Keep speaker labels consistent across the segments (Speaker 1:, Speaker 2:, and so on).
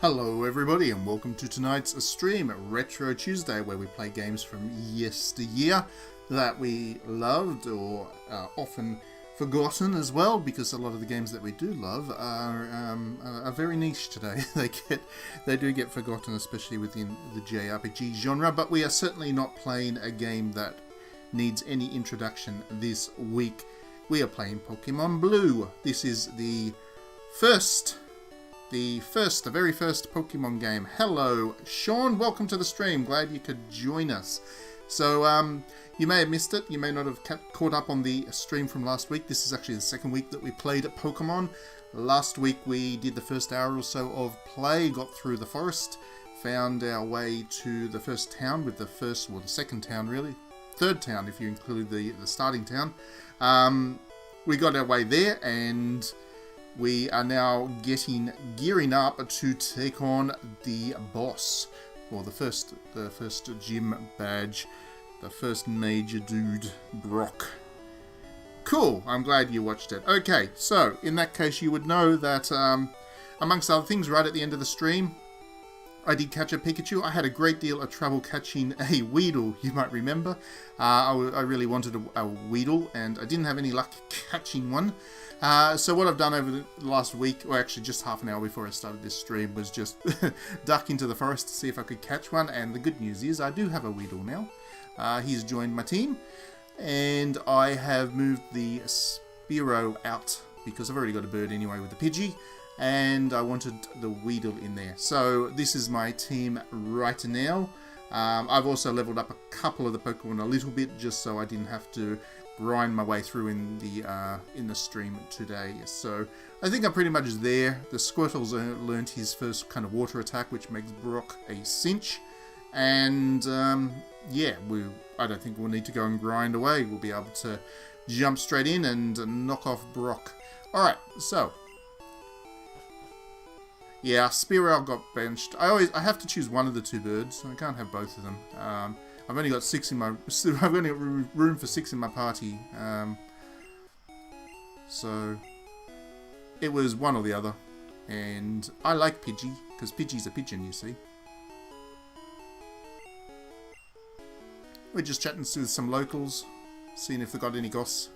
Speaker 1: Hello everybody and welcome to tonight's stream, Retro Tuesday, where we play games from yesteryear that we loved or often forgotten as well, because a lot of the games that we do love are very niche today. They do get forgotten, especially within the JRPG genre, but we are certainly not playing a game that needs any introduction this week. We are playing Pokemon Blue. This is the very first Pokemon game. Hello, Sean. Welcome to the stream. Glad you could join us. So, you may have missed it. You may not have caught up on the stream from last week. This is actually the second week that we played Pokemon. Last week we did the first hour or so of play, got through the forest, found our way to the first town with the second town really. Third town if you include the starting town. We got our way there and we are now gearing up to take on the boss, or the first gym badge, the first major dude, Brock. Cool, I'm glad you watched it. Okay, so in that case you would know that amongst other things, right at the end of the stream, I did catch a Pikachu. I had a great deal of trouble catching a Weedle, you might remember. I really wanted a Weedle and I didn't have any luck catching one. So what I've done over the last week, or actually just half an hour before I started this stream, was just duck into the forest to see if I could catch one. And the good news is I do have a Weedle now. He's joined my team. And I have moved the Spearow out because I've already got a bird anyway with the Pidgey. And I wanted the Weedle in there. So this is my team right now. I've also leveled up a couple of the Pokemon a little bit just so I didn't have to grind my way through in the stream today. So I think I'm pretty much there. The Squirtle's learnt his first kind of water attack, which makes Brock a cinch. And yeah, I don't think we'll need to go and grind away. We'll be able to jump straight in and knock off Brock. Alright, so yeah, Spearow got benched. I have to choose one of the two birds. I can't have both of them. I've only got room for 6 in my party. So it was one or the other. And I like Pidgey, because Pidgey's a pigeon, you see. We're just chatting with some locals, seeing if they've got any goss.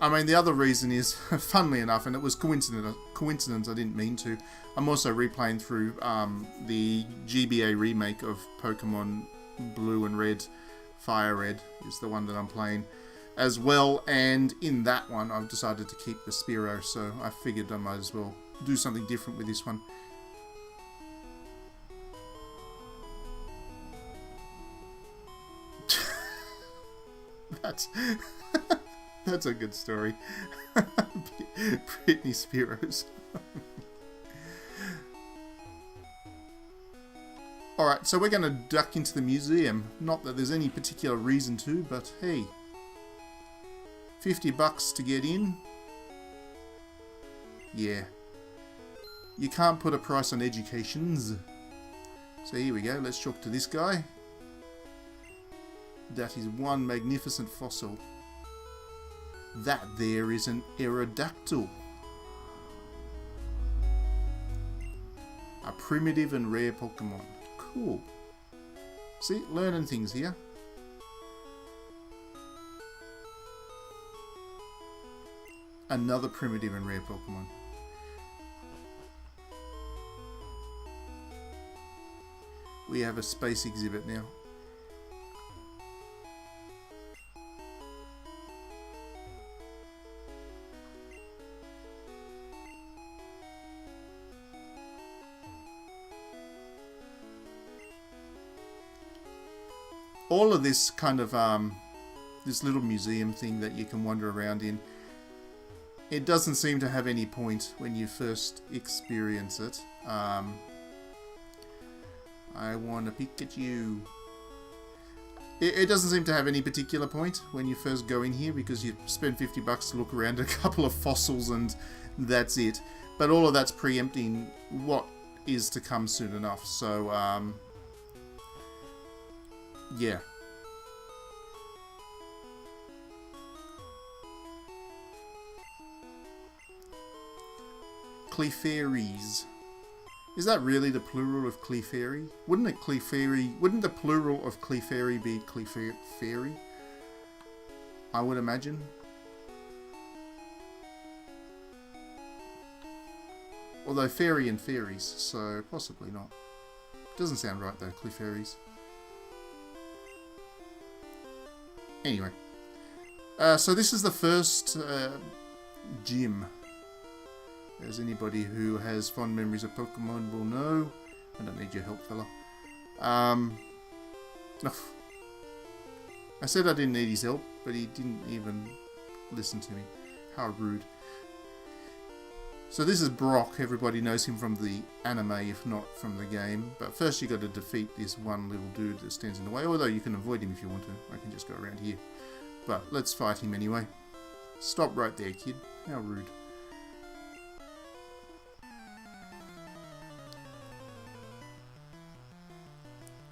Speaker 1: I mean, the other reason is, funnily enough, and it was coincidence, I didn't mean to, I'm also replaying through the GBA remake of Pokemon Blue and Red. Fire Red is the one that I'm playing as well, and in that one I've decided to keep the Spearow, so I figured I might as well do something different with this one. That's a good story. Britney Spears. Alright, so we're going to duck into the museum. Not that there's any particular reason to, but hey. $50 to get in? Yeah. You can't put a price on educations. So here we go, let's talk to this guy. That is one magnificent fossil. That there is an Aerodactyl. A primitive and rare Pokemon. Cool. See, learning things here. Another primitive and rare Pokemon. We have a space exhibit now. All of this kind of, this little museum thing that you can wander around in, it doesn't seem to have any point when you first experience it. I want a Pikachu. It doesn't seem to have any particular point when you first go in here, because you spend $50 to look around a couple of fossils and that's it. But all of that's preempting what is to come soon enough, so yeah. Clefairies. Is that really the plural of Clefairy? Wouldn't the plural of Clefairy be Clefairy? I would imagine. Although fairy and fairies, so possibly not. Doesn't sound right though, Clefairies. Anyway. So this is the first gym. As anybody who has fond memories of Pokemon will know. I don't need your help, fella. I said I didn't need his help, but he didn't even listen to me. How rude. So this is Brock. Everybody knows him from the anime, if not from the game. But first you got to defeat this one little dude that stands in the way. Although you can avoid him if you want to. I can just go around here. But let's fight him anyway. Stop right there, kid. How rude.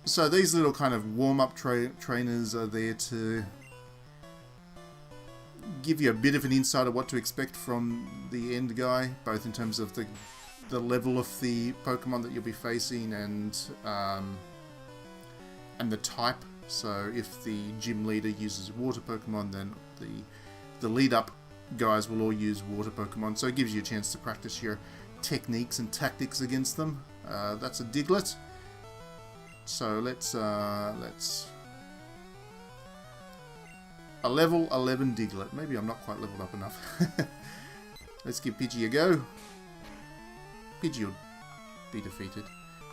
Speaker 1: So these little kind of warm-up trainers are there to give you a bit of an insight of what to expect from the end guy, both in terms of the level of the Pokemon that you'll be facing and the type. So if the gym leader uses water Pokemon, then the lead-up guys will all use water Pokemon. So it gives you a chance to practice your techniques and tactics against them. That's a Diglett. So let's a level 11 Diglett. Maybe I'm not quite leveled up enough. Let's give Pidgey a go. Pidgey will be defeated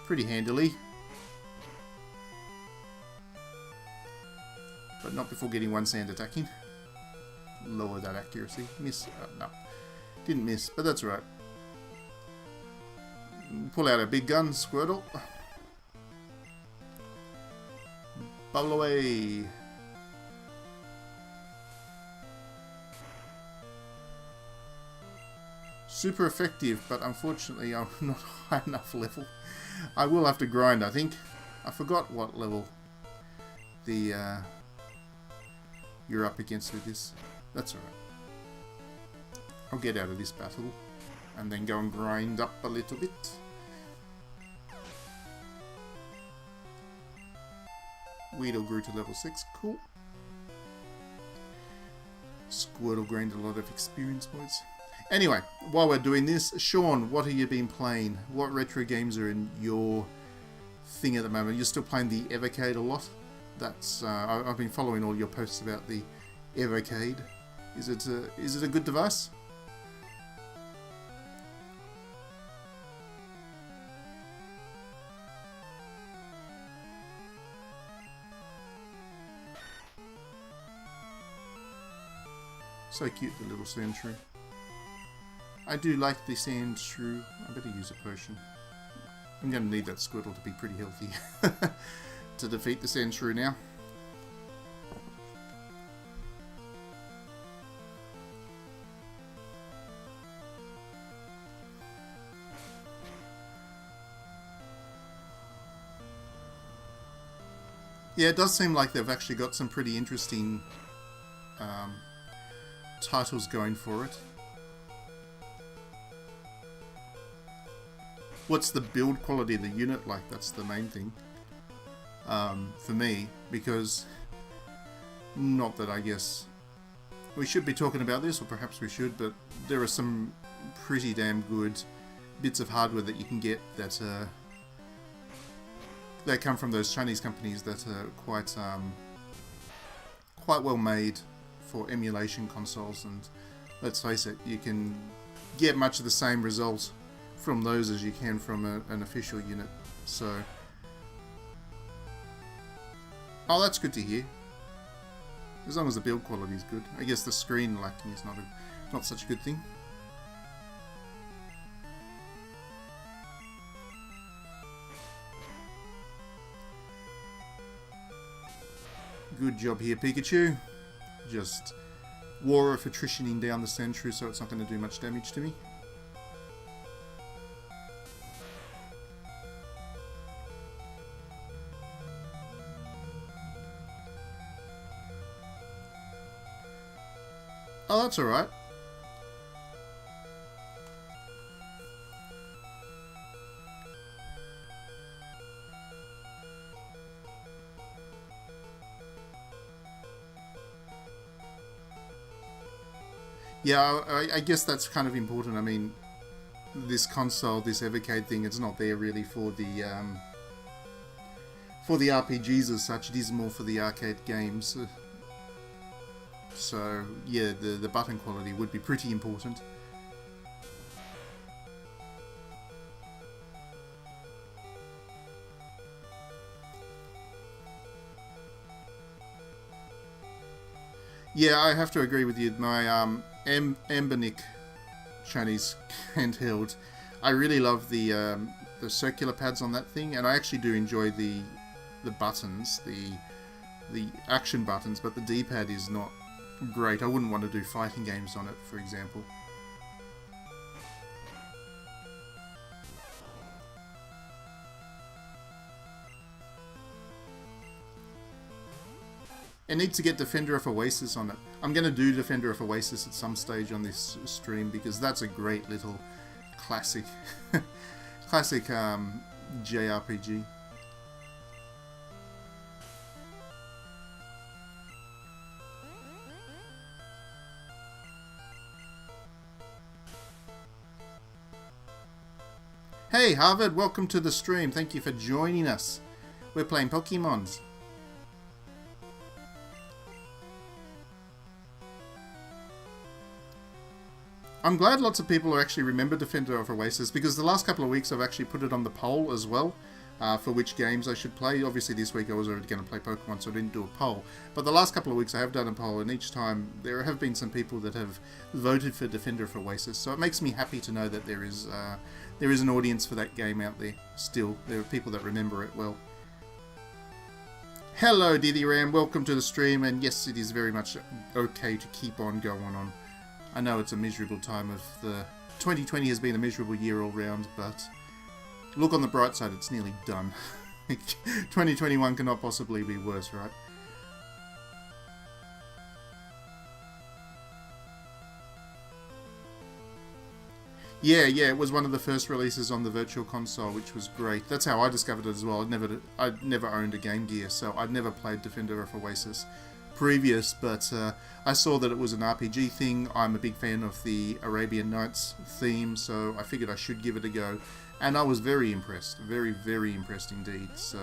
Speaker 1: pretty handily. But not before getting one sand attacking. Lower that accuracy. Miss. No. Didn't miss, but that's alright. Pull out a big gun, Squirtle. Bubble away. Super effective, but unfortunately I'm not high enough level. I will have to grind, I think. I forgot what level the you're up against with this. That's alright. I'll get out of this battle and then go and grind up a little bit. Weedle grew to level 6, cool. Squirtle gained a lot of experience points. Anyway, while we're doing this, Sean, what have you been playing? What retro games are in your thing at the moment? You're still playing the Evercade a lot? That's I've been following all your posts about the Evercade. Is it a good device? So cute, the little sand shrew. I do like the sand shrew. I better use a potion. I'm going to need that Squirtle to be pretty healthy to defeat the sand shrew now. Yeah, it does seem like they've actually got some pretty interesting titles going for it. What's the build quality of the unit like? That's the main thing for me, because not that I guess we should be talking about this, or perhaps we should, but there are some pretty damn good bits of hardware that you can get that they come from those Chinese companies that are quite well made for emulation consoles, and let's face it, you can get much of the same result from those as you can from an official unit. So, oh, that's good to hear. As long as the build quality is good. I guess the screen lacking is not such a good thing. Good job here, Pikachu. Just War of attritioning down the Sandshrew, so it's not going to do much damage to me. Oh, that's alright. Yeah, I guess that's kind of important. I mean, this console, this Evercade thing, it's not there really for the RPGs as such. It is more for the arcade games. So yeah, the button quality would be pretty important. Yeah, I have to agree with you. My Embernick Chinese handheld, I really love the circular pads on that thing, and I actually do enjoy the buttons, the action buttons, but the D-pad is not great. I wouldn't want to do fighting games on it, for example. It needs to get Defender of Oasis on it. I'm going to do Defender of Oasis at some stage on this stream because that's a great little classic, classic JRPG. Hey Harvard, welcome to the stream. Thank you for joining us. We're playing Pokemons. I'm glad lots of people actually remember Defender of Oasis because the last couple of weeks I've actually put it on the poll as well for which games I should play. Obviously this week I was already going to play Pokemon, so I didn't do a poll. But the last couple of weeks I have done a poll, and each time there have been some people that have voted for Defender of Oasis. So it makes me happy to know that there is an audience for that game out there still. There are people that remember it well. Hello Diddy Ram, welcome to the stream, and yes, it is very much okay to keep on going on. I know it's a miserable time of the... 2020 has been a miserable year all round, but look on the bright side, it's nearly done. 2021 cannot possibly be worse, right? Yeah, it was one of the first releases on the Virtual Console, which was great. That's how I discovered it as well. I'd never owned a Game Gear, so I'd never played Defender of Oasis previous, but I saw that it was an RPG thing. I'm a big fan of the Arabian Nights theme, so I figured I should give it a go. And I was very impressed. Very, very impressed indeed. So,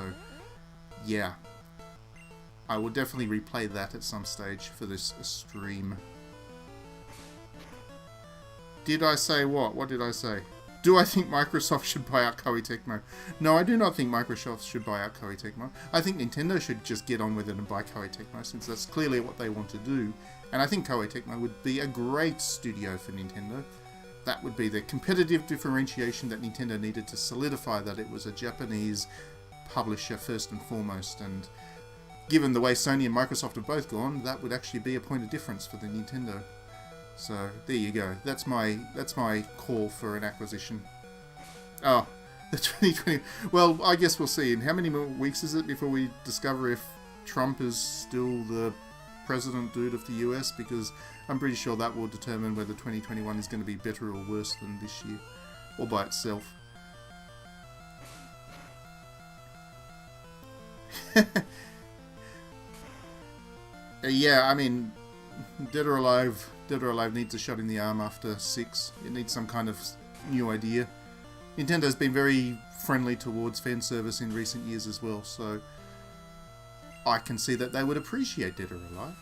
Speaker 1: yeah. I will definitely replay that at some stage for this stream. Did I say what? What did I say? Do I think Microsoft should buy out Koei Tecmo? No, I do not think Microsoft should buy out Koei Tecmo. I think Nintendo should just get on with it and buy Koei Tecmo, since that's clearly what they want to do. And I think Koei Tecmo would be a great studio for Nintendo. That would be the competitive differentiation that Nintendo needed to solidify that it was a Japanese publisher first and foremost. And given the way Sony and Microsoft have both gone, that would actually be a point of difference for the Nintendo. So there you go. That's my call for an acquisition. Oh, the 2020. Well, I guess we'll see. In how many more weeks is it before we discover if Trump is still the president dude of the US? Because I'm pretty sure that will determine whether 2021 is going to be better or worse than this year, all by itself. Yeah, I mean, Dead or Alive needs a shot in the arm after 6. It needs some kind of new idea. Nintendo's been very friendly towards fan service in recent years as well, so I can see that they would appreciate Dead or Alive.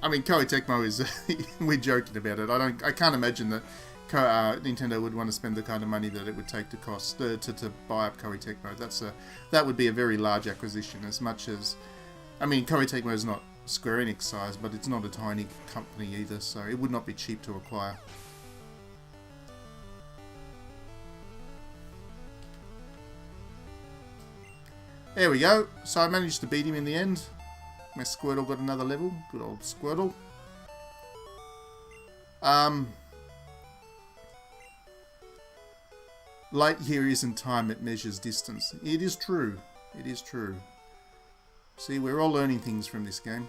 Speaker 1: I mean, Koei Tecmo is... we're joking about it. I can't imagine that Nintendo would want to spend the kind of money that it would take to buy up Koei Tecmo. That would be a very large acquisition. As much as, I mean, Koei Tecmo is not Square Enix size, but it's not a tiny company either, so it would not be cheap to acquire. There we go. So I managed to beat him in the end. My Squirtle got another level. Good old Squirtle. Light year isn't time, it measures distance. It is true. It is true. See, we're all learning things from this game.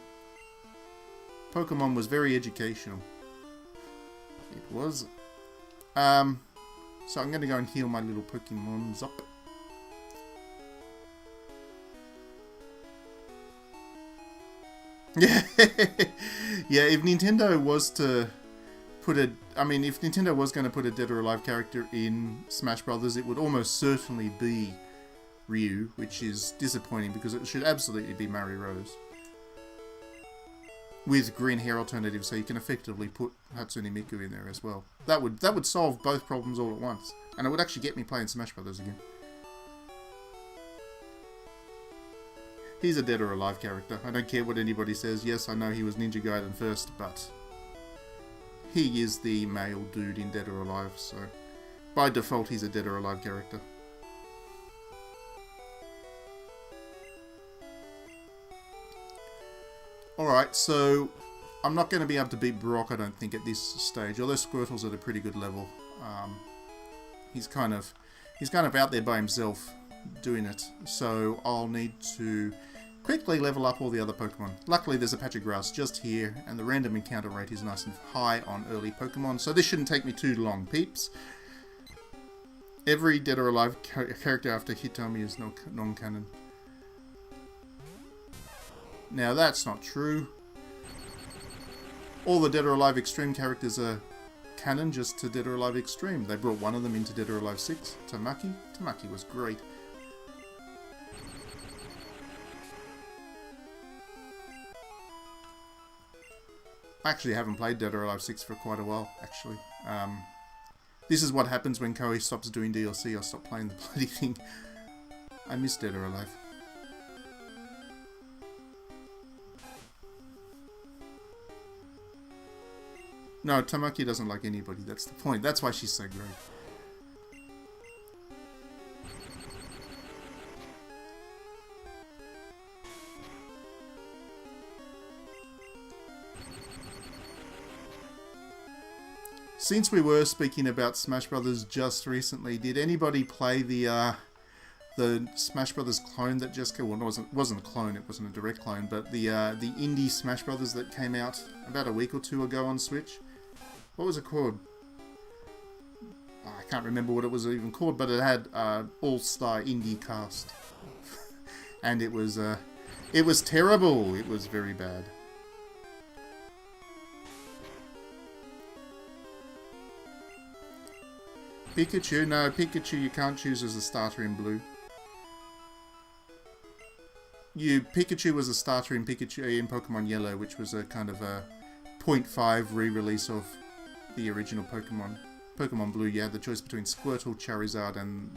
Speaker 1: Pokemon was very educational. It was. So I'm going to go and heal my little Pokemons up. Yeah, yeah. If Nintendo was to put a, if Nintendo was going to put a Dead or Alive character in Smash Brothers, it would almost certainly be Ryu, which is disappointing because it should absolutely be Mary Rose with green hair alternative, so you can effectively put Hatsune Miku in there as well. That would solve both problems all at once, and it would actually get me playing Smash Brothers again. He's a Dead or Alive character. I don't care what anybody says. Yes, I know he was Ninja Gaiden first, but he is the male dude in Dead or Alive, so by default he's a Dead or Alive character. Alright, so I'm not going to be able to beat Brock, I don't think, at this stage, although Squirtle's at a pretty good level. He's kind of out there by himself doing it, so I'll need to quickly level up all the other Pokemon. Luckily there's a patch of grass just here, and the random encounter rate is nice and high on early Pokemon, so this shouldn't take me too long, peeps. Every Dead or Alive character after Hitomi is non-canon. Now that's not true. All the Dead or Alive Extreme characters are canon just to Dead or Alive Extreme. They brought one of them into Dead or Alive 6, Tamaki. Tamaki was great. I actually haven't played Dead or Alive 6 for quite a while, actually. This is what happens when Koei stops doing DLC. I stop playing the bloody thing. I miss Dead or Alive. No, Tamaki doesn't like anybody, that's the point. That's why she's so great. Since we were speaking about Smash Brothers just recently, did anybody play the Smash Brothers clone that just came? Well, it wasn't a clone, it wasn't a direct clone, but the indie Smash Brothers that came out about a week or two ago on Switch? What was it called? I can't remember what it was even called, but it had all-star indie cast, and it was terrible. It was very bad. Pikachu? No, Pikachu you can't choose as a starter in blue. Pikachu was a starter in Pokemon Yellow, which was a kind of a 0.5 re-release of the original Pokemon. Pokemon Blue, you had the choice between Squirtle, Charizard, and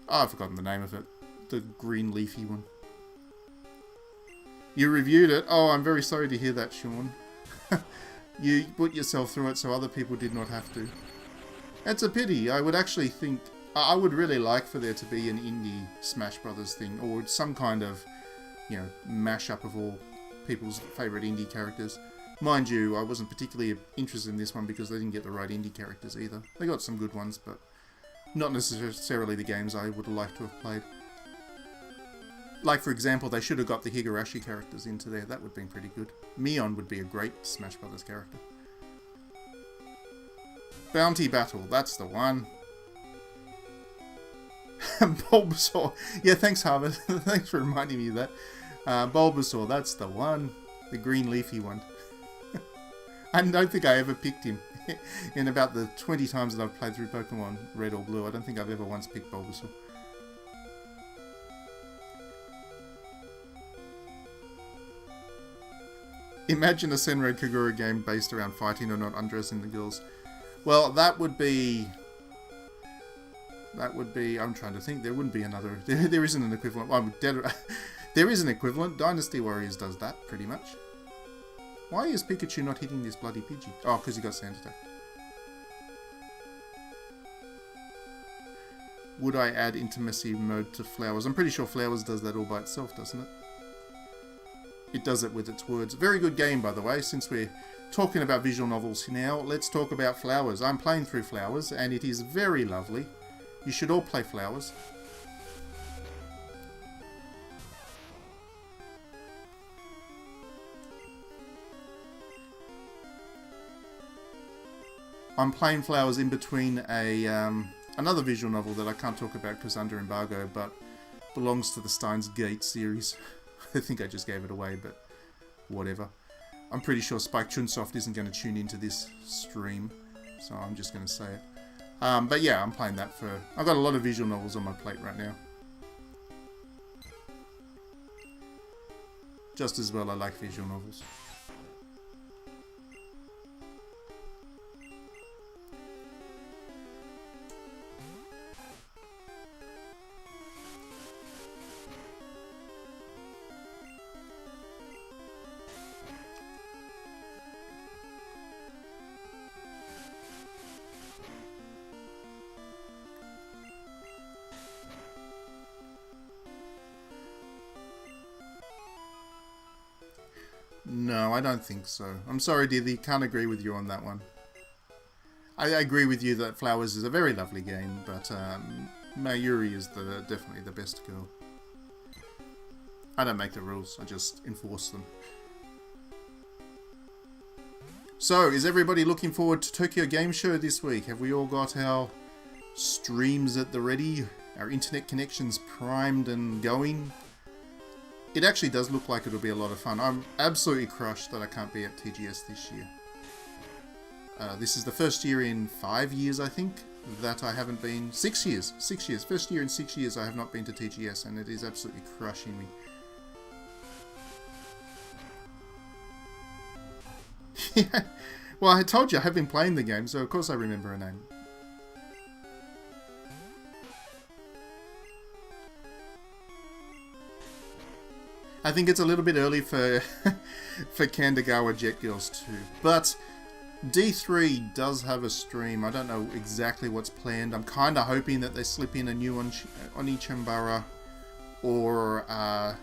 Speaker 1: I've forgotten the name of it. The green leafy one. You reviewed it? Oh, I'm very sorry to hear that, Sean. You put yourself through it so other people did not have to. It's a pity. I would actually think... I would really like for there to be an indie Smash Brothers thing, or some kind of, mashup of all people's favourite indie characters. Mind you, I wasn't particularly interested in this one because they didn't get the right indie characters either. They got some good ones, but not necessarily the games I would have liked to have played. Like, for example, they should have got the Higurashi characters into there. That would have been pretty good. Mion would be a great Smash Brothers character. Bounty Battle, that's the one. Bulbasaur. Yeah, thanks, Harvard. Thanks for reminding me of that. Bulbasaur, that's the one. The green leafy one. I don't think I ever picked him. In about the 20 times that I've played through Pokemon Red or Blue, I don't think I've ever once picked Bulbasaur. Imagine a Senran Kagura game based around fighting or not undressing the girls. Well, that would be... I'm trying to think. There wouldn't be another... There isn't an equivalent. Well, there is an equivalent. Dynasty Warriors does that, pretty much. Why is Pikachu not hitting this bloody Pidgey? Oh, because he got sand attack. Would I add intimacy mode to Flowers? I'm pretty sure Flowers does that all by itself, doesn't it? It does it with its words. Very good game, by the way. Since we're talking about visual novels now, let's talk about Flowers. I'm playing through Flowers, and it is very lovely. You should all play Flowers. I'm playing Flowers in between another visual novel that I can't talk about because under embargo, but belongs to the Steins Gate series. I think I just gave it away, but whatever. I'm pretty sure Spike Chunsoft isn't going to tune into this stream, so I'm just going to say it. But yeah, I'm playing that for... I've got a lot of visual novels on my plate right now. Just as well I like visual novels. No, I don't think so. I'm sorry, Dithy, can't agree with you on that one. I agree with you that Flowers is a very lovely game, but Mayuri is definitely the best girl. I don't make the rules, I just enforce them. So, is everybody looking forward to Tokyo Game Show this week? Have we all got our streams at the ready? Our internet connections primed and going? It actually does look like it'll be a lot of fun. I'm absolutely crushed that I can't be at TGS this year. This is the first year in 5 years, I think, that I haven't been... 6 years. 6 years. First year in 6 years I have not been to TGS, and it is absolutely crushing me. Yeah. Well, I told you I have been playing the game, so of course I remember her name. I think it's a little bit early for for Kandagawa Jet Girls too. But D3 does have a stream. I don't know exactly what's planned. I'm kind of hoping that they slip in a new Onichambara or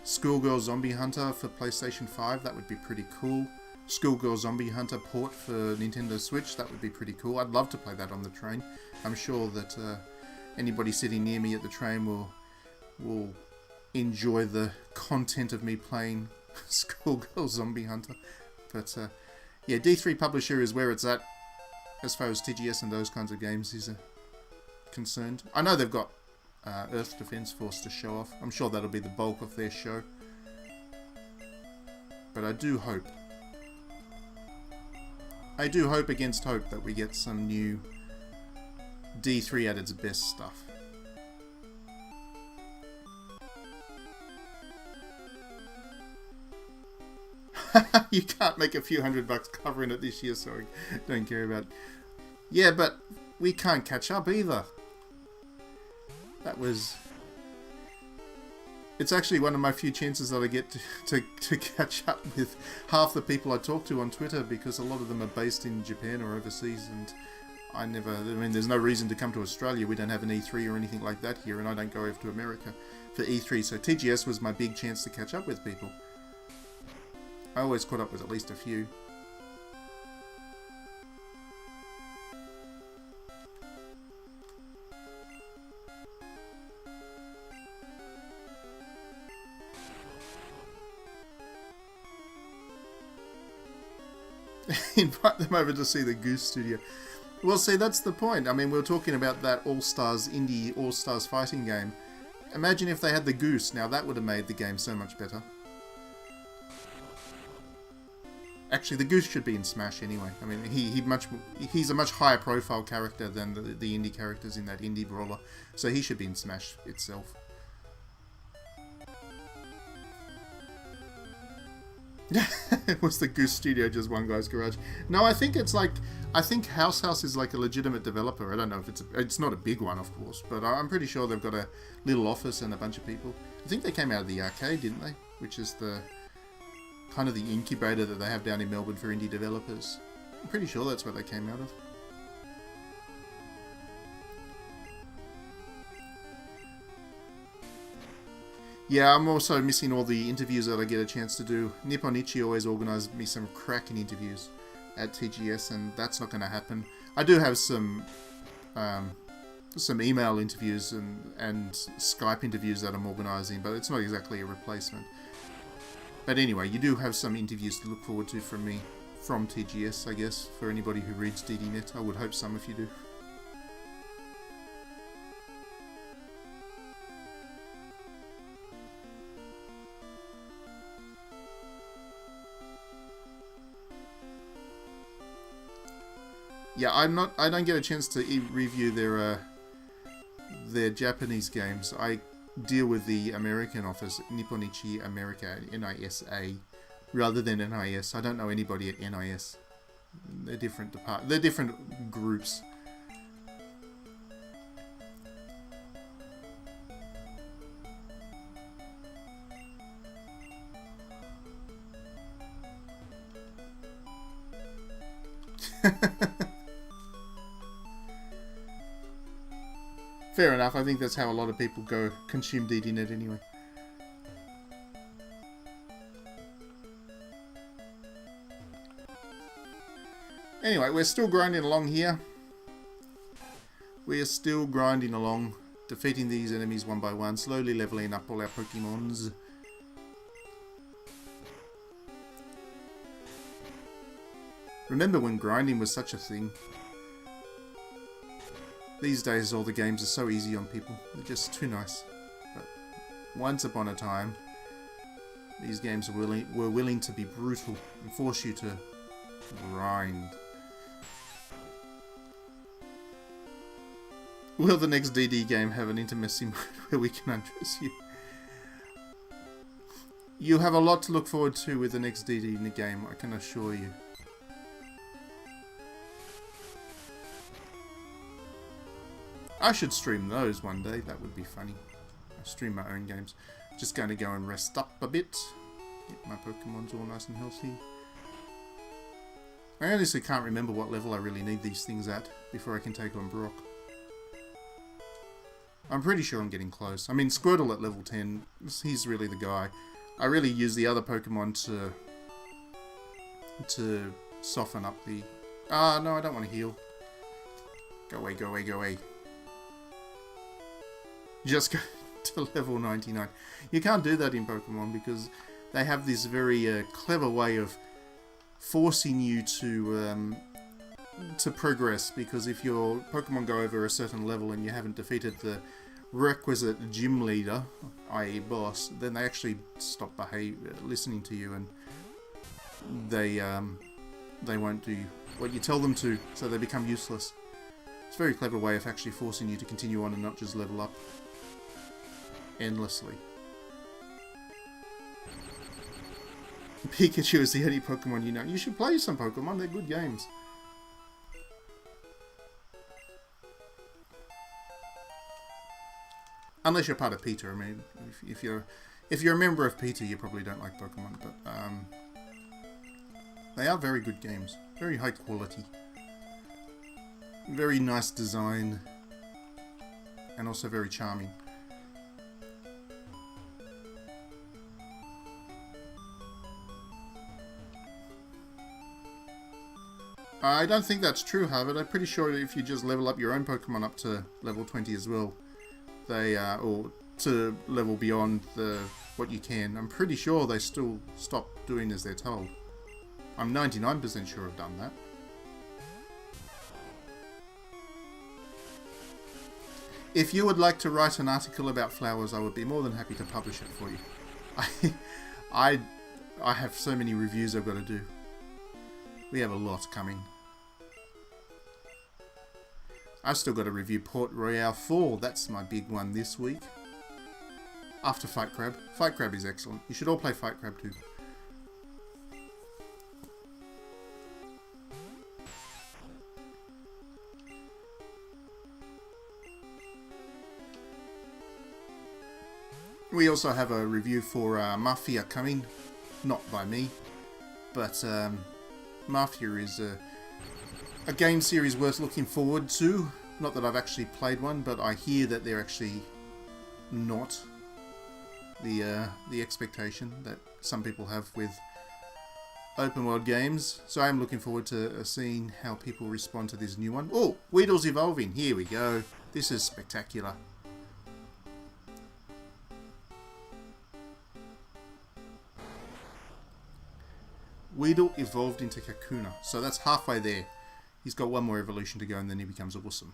Speaker 1: Schoolgirl Zombie Hunter for PlayStation 5. That would be pretty cool. Schoolgirl Zombie Hunter port for Nintendo Switch. That would be pretty cool. I'd love to play that on the train. I'm sure that anybody sitting near me at the train will enjoy the content of me playing Schoolgirl Zombie Hunter. But yeah, D3 Publisher is where it's at as far as TGS and those kinds of games is concerned. I know they've got Earth Defense Force to show off. I'm sure that'll be the bulk of their show. But I do hope against hope that we get some new D3 at its best stuff. You can't make a few $100 covering it this year, sorry. Don't care about it. Yeah, but we can't catch up either. That was... It's actually one of my few chances that I get to catch up with half the people I talk to on Twitter, because a lot of them are based in Japan or overseas, and I mean, there's no reason to come to Australia. We don't have an E3 or anything like that here, and I don't go over to America for E3, so TGS was my big chance to catch up with people. I always caught up with at least a few. Invite them over to see the Goose Studio. Well, see, that's the point. I mean, we were talking about that All-Stars Indie All-Stars fighting game. Imagine if they had the Goose. Now, that would have made the game so much better. Actually, the Goose should be in Smash anyway. I mean, he's a much higher profile character than the indie characters in that indie brawler, so he should be in Smash itself. Was the Goose Studio just one guy's garage? No, I think it's like... I think House is like a legitimate developer. I don't know if it's not a big one, of course, but I'm pretty sure they've got a little office and a bunch of people. I think they came out of the arcade, didn't they? Which is the... kind of the incubator that they have down in Melbourne for indie developers. I'm pretty sure that's where they came out of. Yeah, I'm also missing all the interviews that I get a chance to do. Nipponichi always organised me some cracking interviews at TGS, and that's not going to happen. I do have some email interviews and Skype interviews that I'm organising, but it's not exactly a replacement. But anyway, you do have some interviews to look forward to from me from TGS, I guess, for anybody who reads DDNet. I would hope some of you do. Yeah, I don't get a chance to review their Japanese games. I deal with the American office, Nipponichi America, NISA, rather than NIS. I don't know anybody at NIS. They're different they're different groups. Fair enough. I think that's how a lot of people go consume DDNet anyway. Anyway, we're still grinding along here. We are still grinding along, defeating these enemies one by one, slowly leveling up all our Pokemons. Remember when grinding was such a thing? These days all the games are so easy on people. They're just too nice. But once upon a time, these games were willing to be brutal and force you to grind. Will the next DD game have an intimacy mode where we can undress you? You have a lot to look forward to with the next DD in the game, I can assure you. I should stream those one day, that would be funny. I stream my own games. Just going to go and rest up a bit. Get my Pokemons all nice and healthy. I honestly can't remember what level I really need these things at before I can take on Brock. I'm pretty sure I'm getting close. I mean, Squirtle at level 10, he's really the guy. I really use the other Pokemon to soften up the... Ah, no, I don't want to heal. Go away, go away, go away. Just go to level 99. You can't do that in Pokemon because they have this very clever way of forcing you to progress, because if your Pokemon go over a certain level and you haven't defeated the requisite gym leader, i.e. boss, then they actually stop listening to you, and they won't do what you tell them to, so they become useless. It's a very clever way of actually forcing you to continue on and not just level up endlessly. Pikachu is the only Pokemon you know. You should play some Pokemon, they're good games. Unless you're part of PETA. I mean, if you're a member of PETA, you probably don't like Pokemon, but they are very good games. Very high quality. Very nice design. And also very charming. I don't think that's true, Harvard. I'm pretty sure if you just level up your own Pokemon up to level 20 as well, they or to level beyond what you can, I'm pretty sure they still stop doing as they're told. I'm 99% sure I've done that. If you would like to write an article about flowers, I would be more than happy to publish it for you. I have so many reviews I've got to do. We have a lot coming. I've still got to review Port Royale 4. That's my big one this week. After Fight Crab. Fight Crab is excellent. You should all play Fight Crab too. We also have a review for Mafia coming. Not by me, but Mafia is a game series worth looking forward to. Not that I've actually played one, but I hear that they're actually not the expectation that some people have with open world games. So I'm looking forward to seeing how people respond to this new one. Oh, Weedle's evolving. Here we go. This is spectacular. Weedle evolved into Kakuna. So that's halfway there. He's got one more evolution to go and then he becomes awesome.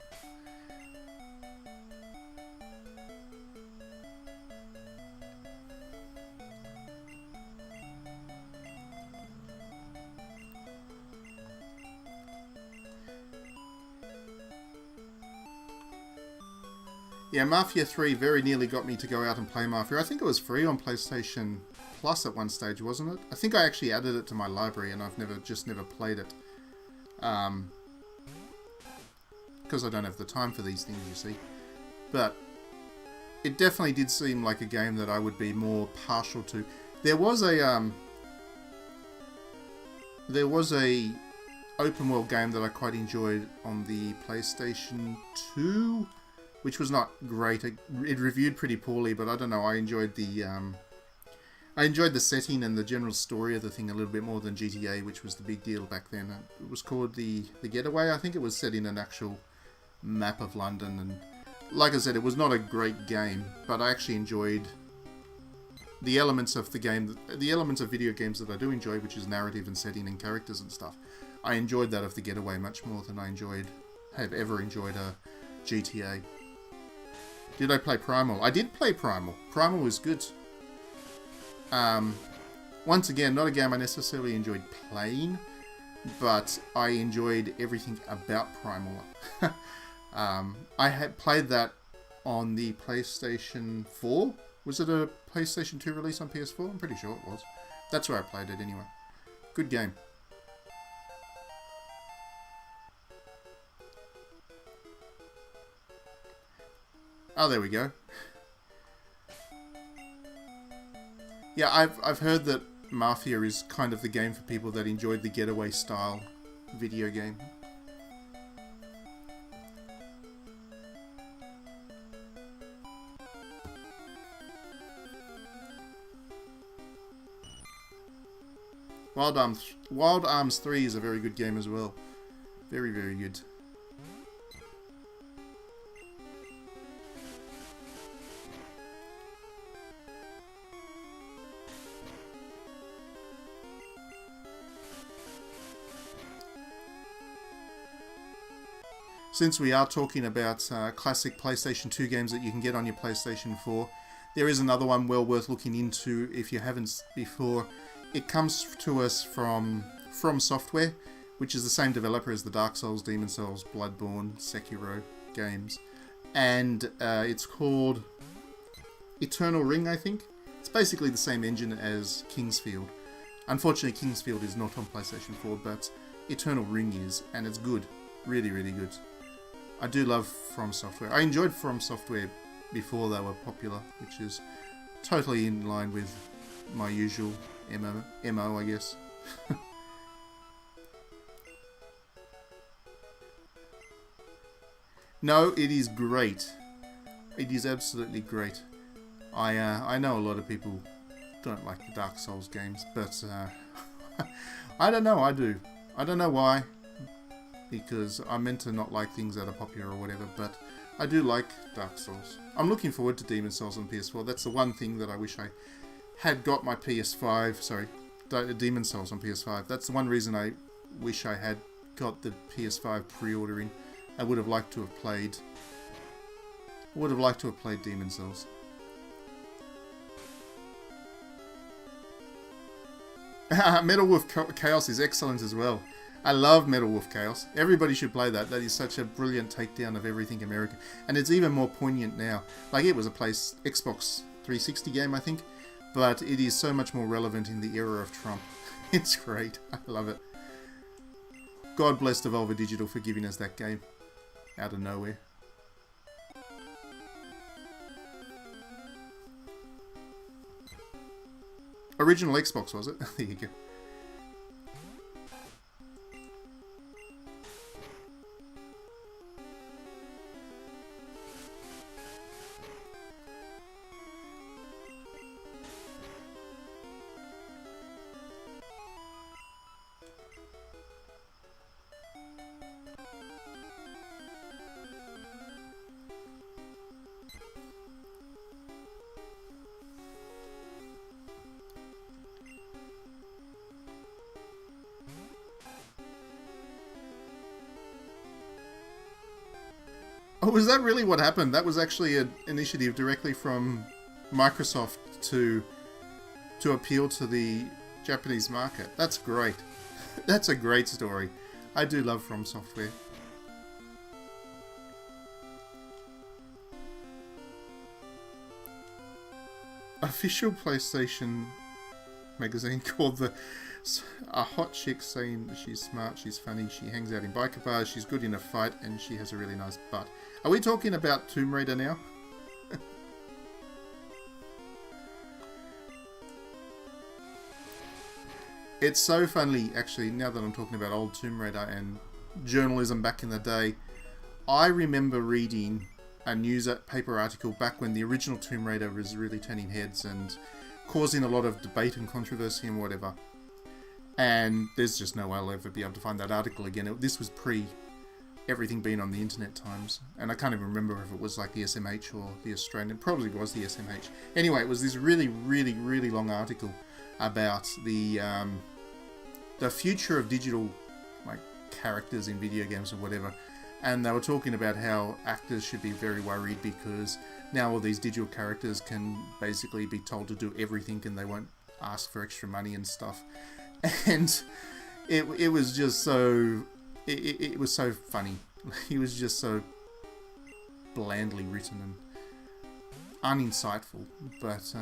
Speaker 1: Yeah, Mafia 3 very nearly got me to go out and play Mafia. I think it was free on PlayStation Plus at one stage, wasn't it? I think I actually added it to my library and I've never played it. Because I don't have the time for these things, you see. But it definitely did seem like a game that I would be more partial to. There was a open world game that I quite enjoyed on the PlayStation 2, which was not great. It reviewed pretty poorly, but I don't know. I enjoyed the setting and the general story of the thing a little bit more than GTA, which was the big deal back then. It was called the Getaway. I think it was set in an actual map of London, and like I said, it was not a great game, but I actually enjoyed the elements of the game, the elements of video games that I do enjoy, which is narrative and setting and characters and stuff. I enjoyed that of the Getaway much more than I have ever enjoyed a GTA. Did I play Primal? I did play Primal. Primal was good. Once again, not a game I necessarily enjoyed playing, but I enjoyed everything about Primal. I had played that on the PlayStation 4. Was it a PlayStation 2 release on PS4? I'm pretty sure it was. That's where I played it anyway. Good game. Oh, there we go. Yeah, I've heard that Mafia is kind of the game for people that enjoyed the Getaway style video game. Wild Arms 3 is a very good game as well. Very, very good. Since we are talking about classic PlayStation 2 games that you can get on your PlayStation 4, there is another one well worth looking into if you haven't before. It comes to us from Software, which is the same developer as the Dark Souls, Demon Souls, Bloodborne, Sekiro games. And it's called Eternal Ring, I think. It's basically the same engine as Kingsfield. Unfortunately, Kingsfield is not on PlayStation 4, but Eternal Ring is, and it's good. Really, really good. I do love From Software. I enjoyed From Software before they were popular, which is totally in line with my usual MO, I guess. No, it is great. It is absolutely great. I know a lot of people don't like the Dark Souls games, but I don't know, I do. I don't know why, because I'm meant to not like things that are popular or whatever, but I do like Dark Souls. I'm looking forward to Demon Souls on PS4. That's the one thing that I wish I had got my PS5, sorry, Demon Souls on PS5. That's the one reason I wish I had got the PS5 pre-ordering. I would have liked to have played Demon Souls. Metal Wolf Chaos is excellent as well. I love Metal Wolf Chaos. Everybody should play that. That is such a brilliant takedown of everything American. And it's even more poignant now. Like, it was a Xbox 360 game, I think. But it is so much more relevant in the era of Trump. It's great. I love it. God bless Devolver Digital for giving us that game. Out of nowhere. Original Xbox, was it? There you go. Oh, was that really what happened? That was actually an initiative directly from Microsoft to appeal to the Japanese market. That's great. That's a great story. I do love From Software. Official PlayStation magazine called a hot chick saying she's smart, she's funny, she hangs out in biker bars, she's good in a fight, and she has a really nice butt. Are we talking about Tomb Raider now? It's so funny, actually, now that I'm talking about old Tomb Raider and journalism back in the day. I remember reading a newspaper article back when the original Tomb Raider was really turning heads and causing a lot of debate and controversy and whatever. And there's just no way I'll ever be able to find that article again. This was pre everything being on the internet times. And I can't even remember if it was like the SMH or the Australian. It probably was the SMH. Anyway, it was this really, really, really long article about the future of digital like characters in video games or whatever. And they were talking about how actors should be very worried because now all these digital characters can basically be told to do everything and they won't ask for extra money and stuff. And it was just so... It was so funny. It was just so blandly written and uninsightful. But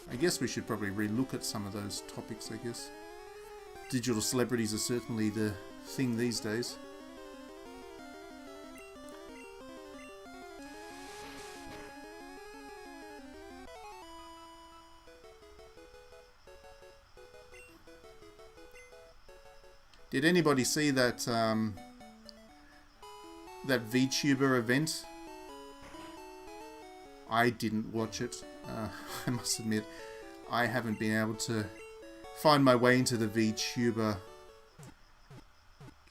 Speaker 1: I guess we should probably relook at some of those topics, I guess. Digital celebrities are certainly the thing these days. Did anybody see that that VTuber event? I didn't watch it. I must admit, I haven't been able to find my way into the VTuber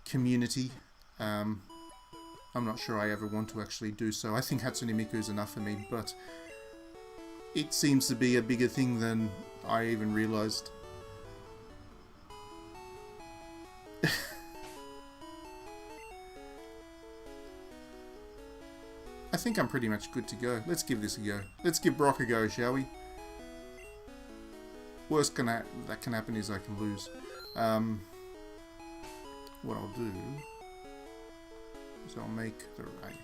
Speaker 1: community. I'm not sure I ever want to actually do so. I think Hatsune Miku is enough for me, but it seems to be a bigger thing than I even realised. I think I'm pretty much good to go. Let's give this a go. Let's give Brock a go, shall we? Worst that can happen is I can lose. What I'll do is I'll make the right.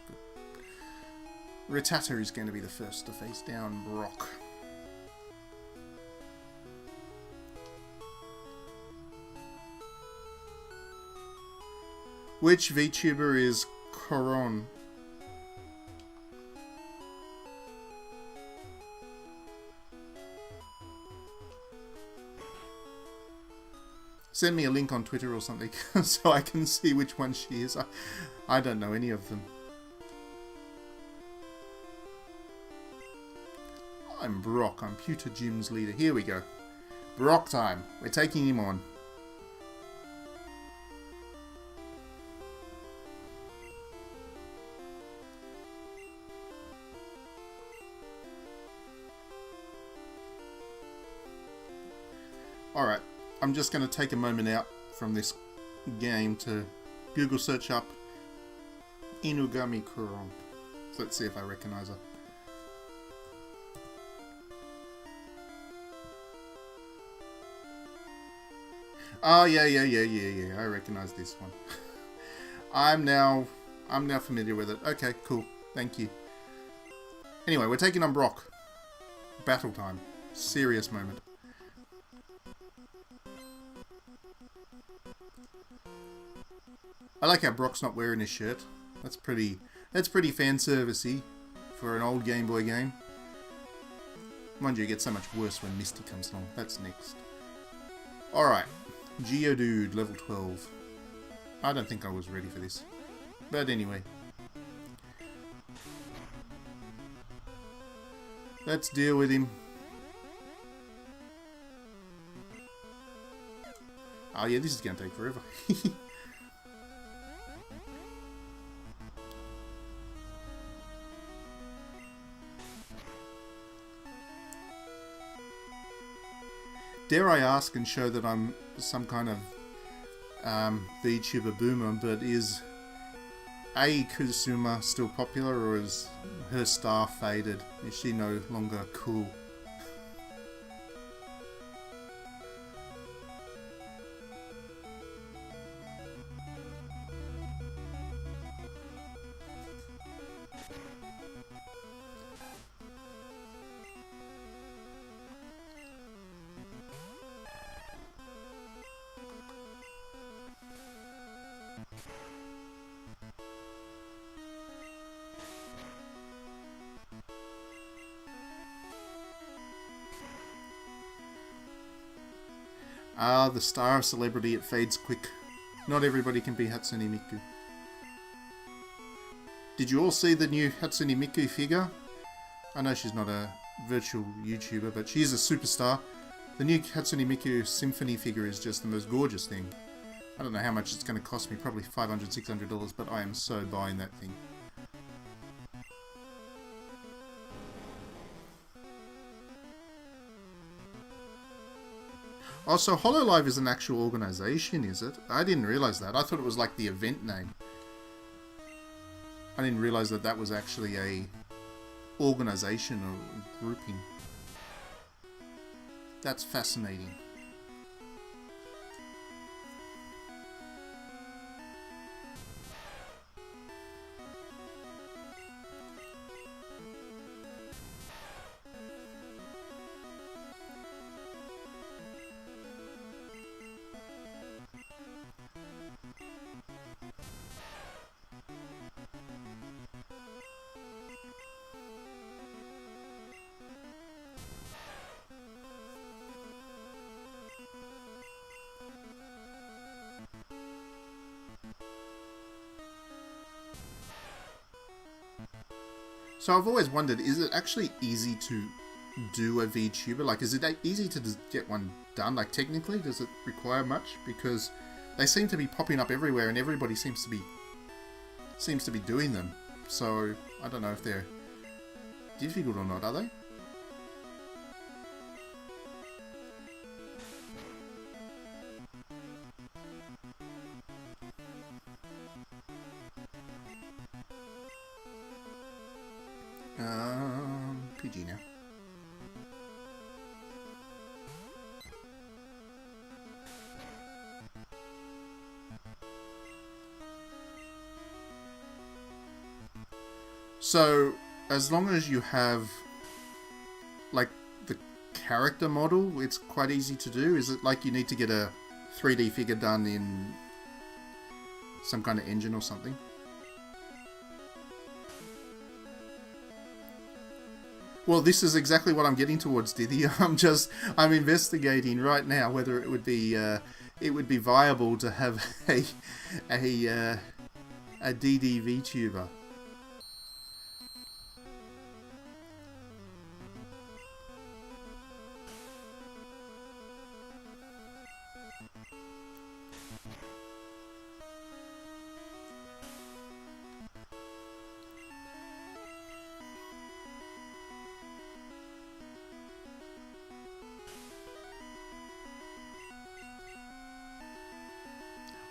Speaker 1: Rattata is going to be the first to face down Brock. Which VTuber is Coron? Send me a link on Twitter or something so I can see which one she is. I don't know any of them. I'm Brock. I'm Pewter Gym's leader. Here we go. Brock time. We're taking him on. Alright. I'm just going to take a moment out from this game to Google search up Inugami Kuron. So let's see if I recognize her. Oh yeah, I recognize this one. I'm now familiar with it. Okay, cool. Thank you. Anyway, we're taking on Brock. Battle time. Serious moment. I like how Brock's not wearing his shirt. That's pretty fan servicey for an old Game Boy game. Mind you, it gets so much worse when Misty comes along. That's next. Alright. Geodude, level 12. I don't think I was ready for this. But anyway. Let's deal with him. Oh yeah, this is going to take forever. Dare I ask and show that I'm some kind of VTuber boomer, but is A. Kusuma still popular, or is her star faded? Is she no longer cool? Ah, the star of celebrity, it fades quick. Not everybody can be Hatsune Miku. Did you all see the new Hatsune Miku figure? I know she's not a virtual YouTuber, but she is a superstar. The new Hatsune Miku Symphony figure is just the most gorgeous thing. I don't know how much it's going to cost me, probably $500, $600, but I am so buying that thing. Oh, so Hololive is an actual organization, is it? I didn't realize that. I thought it was like the event name. I didn't realize that that was actually a organization or grouping. That's fascinating. So I've always wondered, is it actually easy to do a VTuber? Like, is it easy to just get one done? Like, technically, does it require much? Because they seem to be popping up everywhere, and everybody seems to be doing them. So I don't know if they're difficult or not. Are they? PG now. So, as long as you have, like, the character model, it's quite easy to do. Is it like you need to get a 3D figure done in some kind of engine or something? Well, this is exactly what I'm getting towards, Diddy. I'm investigating right now whether it would be viable to have a DD VTuber.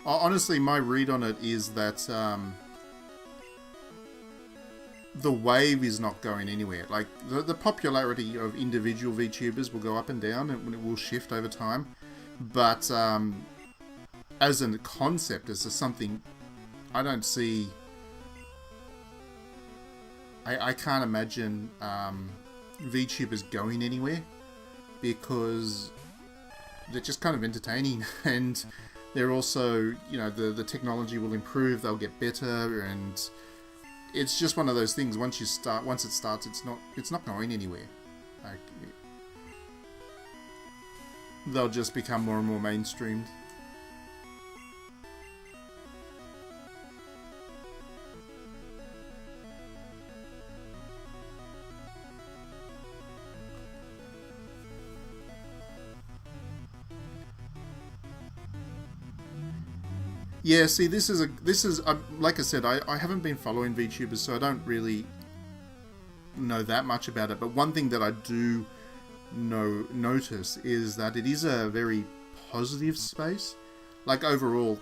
Speaker 1: Honestly, my read on it is that the wave is not going anywhere. Like, the popularity of individual VTubers will go up and down, and it will shift over time. But as a concept, as something, I don't see... I can't imagine VTubers going anywhere, because they're just kind of entertaining, and they're also, you know, the technology will improve, they'll get better, and it's just one of those things. Once it starts, it's not going anywhere. Like, they'll just become more and more mainstreamed. Yeah, see, this is like I said, I haven't been following VTubers, so I don't really know that much about it. But one thing that I do notice is that it is a very positive space. Like, overall,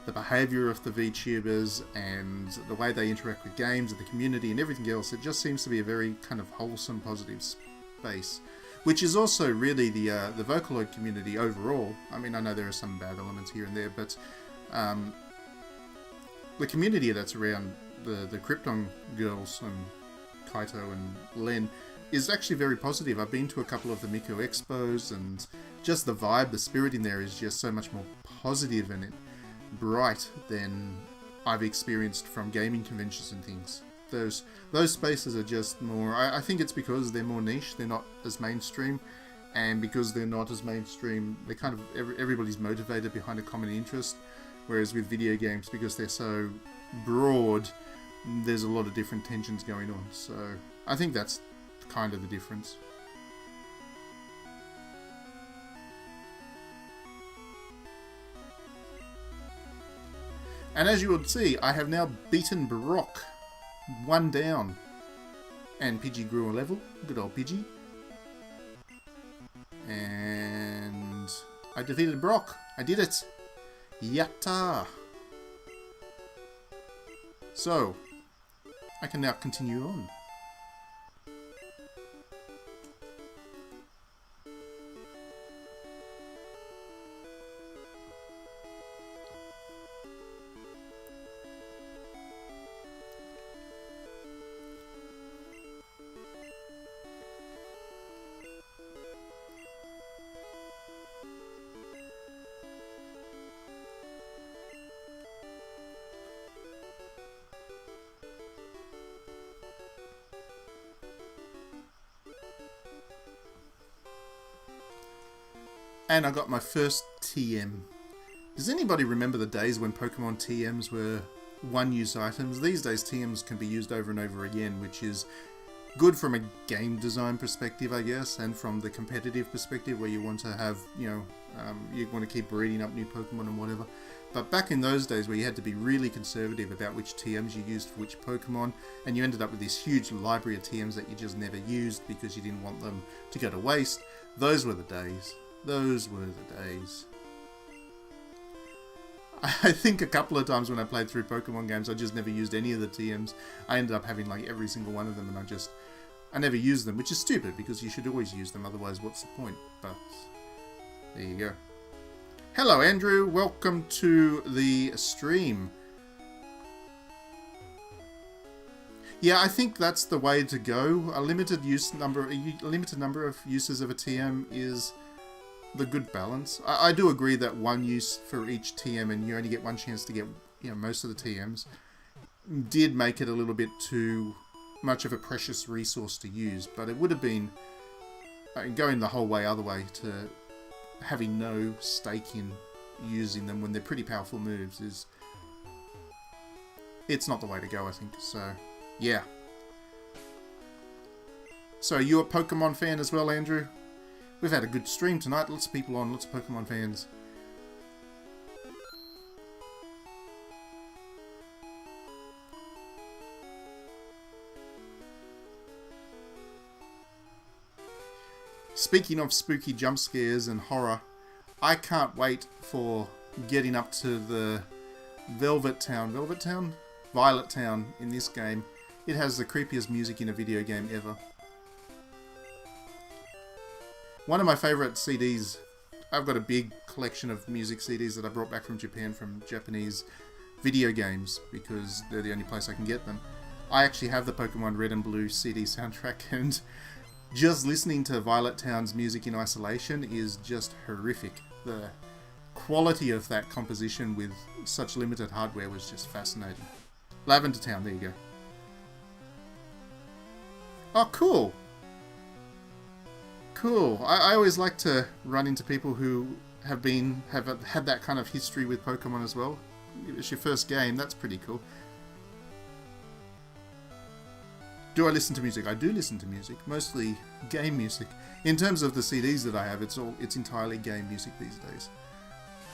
Speaker 1: the behaviour of the VTubers and the way they interact with games and the community and everything else. It just seems to be a very kind of wholesome, positive space, which is also really the Vocaloid community overall. I mean, I know there are some bad elements here and there, but the community that's around the Krypton girls and Kaito and Len is actually very positive. I've been to a couple of the Miko Expos, and just the vibe, the spirit in there is just so much more positive and bright than I've experienced from gaming conventions and things. Those spaces are just more... I think it's because they're more niche, they're not as mainstream, and because they're not as mainstream, they kind of... everybody's motivated behind a common interest, whereas with video games, because they're so broad, there's a lot of different tensions going on. So I think that's kind of the difference. And as you would see, I have now beaten Brock. 1 down. And Pidgey grew a level. Good old Pidgey. And I defeated Brock. I did it. Yatta. So, I can now continue on. And I got my first TM. Does anybody remember the days when Pokemon TMs were one-use items? These days TMs can be used over and over again, which is good from a game design perspective, I guess, and from the competitive perspective where you want to have, you want to keep breeding up new Pokemon and whatever. But back in those days where you had to be really conservative about which TMs you used for which Pokemon, and you ended up with this huge library of TMs that you just never used because you didn't want them to go to waste, those were the days. Those were the days. I think a couple of times when I played through Pokemon games, I just never used any of the TMs. I ended up having like every single one of them, and I never used them, which is stupid because you should always use them, otherwise what's the point? But there you go. Hello Andrew, welcome to the stream. Yeah, I think that's the way to go. A limited number of uses of a TM is the good balance. I do agree that one use for each TM, and you only get one chance to get most of the TMs, did make it a little bit too much of a precious resource to use. But it would have been going the whole way other way to having no stake in using them when they're pretty powerful moves it's not the way to go, I think. So yeah. So you a Pokemon fan as well, Andrew? We've had a good stream tonight, lots of people on, lots of Pokemon fans. Speaking of spooky jump scares and horror, I can't wait for getting up to the Violet Town in this game. It has the creepiest music in a video game ever. One of my favourite CDs, I've got a big collection of music CDs that I brought back from Japan from Japanese video games because they're the only place I can get them. I actually have the Pokemon Red and Blue CD soundtrack, and just listening to Violet Town's music in isolation is just horrific. The quality of that composition with such limited hardware was just fascinating. Lavender Town, there you go. Oh, cool! Cool. I always like to run into people who have had that kind of history with Pokemon as well. It's your first game, that's pretty cool. Do I listen to music? I do listen to music, mostly game music. In terms of the CDs that I have, it's entirely game music these days.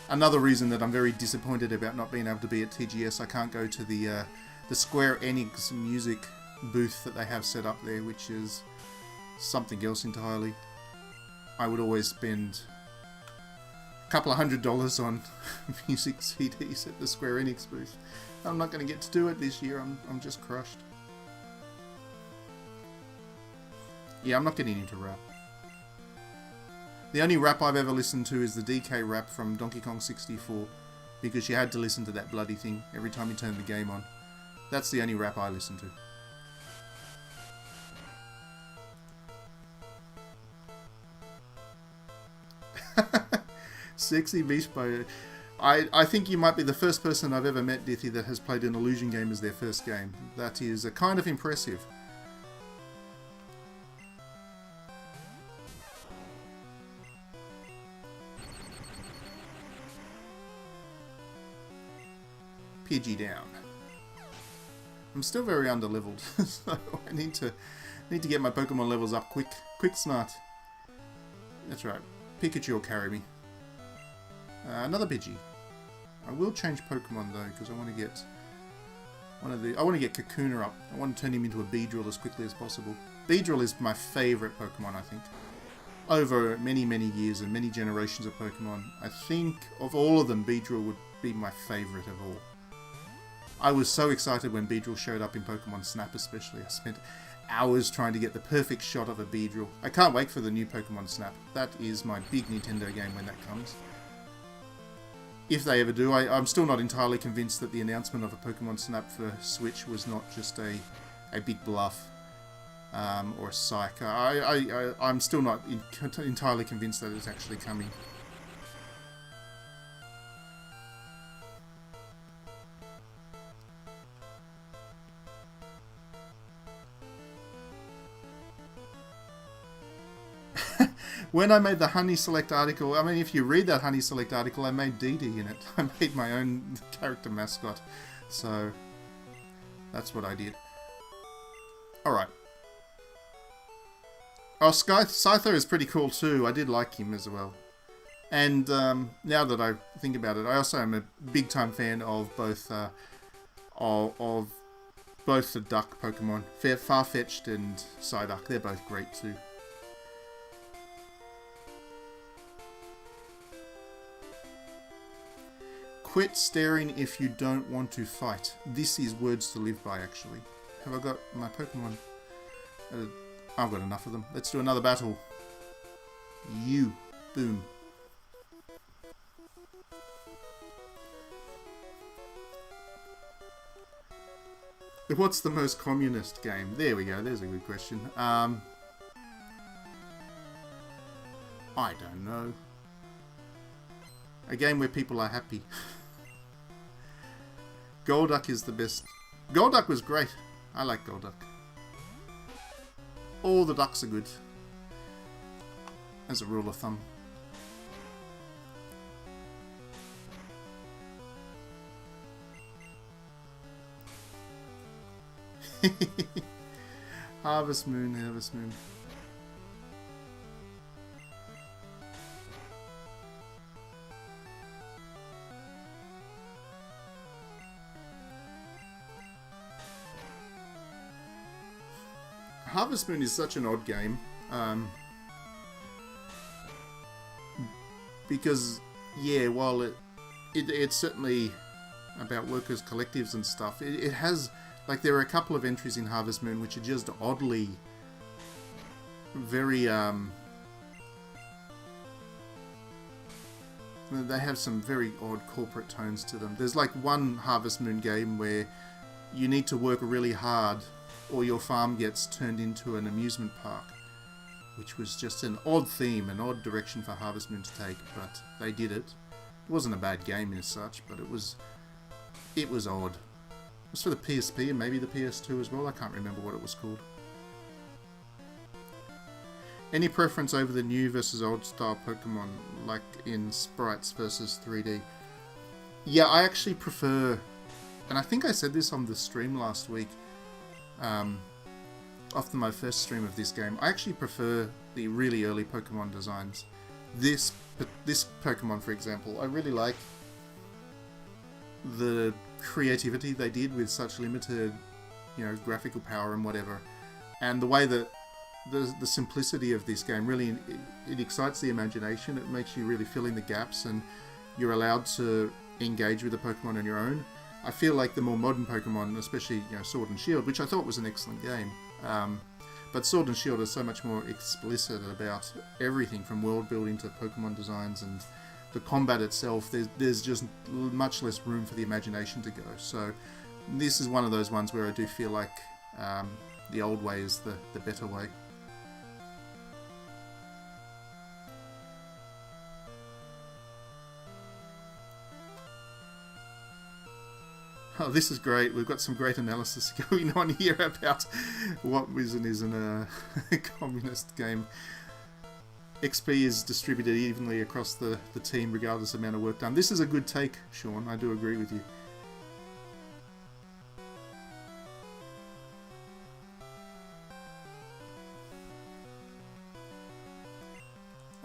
Speaker 1: Another reason that I'm very disappointed about not being able to be at TGS, I can't go to the Square Enix music booth that they have set up there, which is something else entirely. I would always spend a couple of $100 on music CDs at the Square Enix booth. I'm not going to get to do it this year. I'm just crushed. Yeah, I'm not getting into rap. The only rap I've ever listened to is the DK rap from Donkey Kong 64, because you had to listen to that bloody thing every time you turned the game on. That's the only rap I listen to. Sexy Beast Boy. I think you might be the first person I've ever met, Dithy, that has played an Illusion game as their first game. That is kind of impressive. Pidgey down. I'm still very underleveled, so I need to get my Pokemon levels up quick. Quick, smart. That's right. Pikachu will carry me. Another Pidgey. I will change Pokemon though, because I want to get I want to get Kakuna up. I want to turn him into a Beedrill as quickly as possible. Beedrill is my favourite Pokemon, I think. Over many, many years and many generations of Pokemon, I think of all of them, Beedrill would be my favourite of all. I was so excited when Beedrill showed up in Pokemon Snap especially. I spent hours trying to get the perfect shot of a Beedrill. I can't wait for the new Pokemon Snap. That is my big Nintendo game when that comes. If they ever do, I'm still not entirely convinced that the announcement of a Pokemon Snap for Switch was not just a big bluff or a psych. I'm still not entirely convinced that it's actually coming. When I made the Honey Select article, I mean, if you read that Honey Select article, I made Dee Dee in it. I made my own character mascot. So, that's what I did. Alright. Oh, Scyther is pretty cool too. I did like him as well. And now that I think about it, I also am a big-time fan of both both the duck Pokemon. Farfetch'd and Psyduck. They're both great too. Quit staring if you don't want to fight. This is words to live by, actually. Have I got my Pokemon? I've got enough of them. Let's do another battle. You. Boom. What's the most communist game? There we go. There's a good question. I don't know. A game where people are happy. Golduck is the best. Golduck was great. I like Golduck. All the ducks are good. As a rule of thumb. Harvest Moon, Harvest Moon. Harvest Moon is such an odd game, because, yeah, while it's certainly about workers' collectives and stuff, it has, like, there are a couple of entries in Harvest Moon which are just oddly very, they have some very odd corporate tones to them. There's like one Harvest Moon game where you need to work really hard or your farm gets turned into an amusement park, which was just an odd theme, an odd direction for Harvest Moon to take, but they did it. It wasn't a bad game as such, but it was odd. It was for the PSP and maybe the PS2 as well. I can't remember what it was called. Any preference over the new versus old style Pokemon, like in sprites versus 3D? Yeah, I actually prefer, and I think I said this on the stream last week, after my first stream of this game, I actually prefer the really early Pokemon designs. This Pokemon, for example, I really like the creativity they did with such limited, graphical power and whatever, and the way that the simplicity of this game really it excites the imagination. It makes you really fill in the gaps, and you're allowed to engage with the Pokemon on your own. I feel like the more modern Pokemon, especially Sword and Shield, which I thought was an excellent game, but Sword and Shield is so much more explicit about everything from world building to Pokemon designs and the combat itself. There's just much less room for the imagination to go. So this is one of those ones where I do feel like the old way is the better way. Oh, this is great. We've got some great analysis going on here about what isn't a communist game. XP is distributed evenly across the team regardless of the amount of work done. This is a good take, Sean. I do agree with you.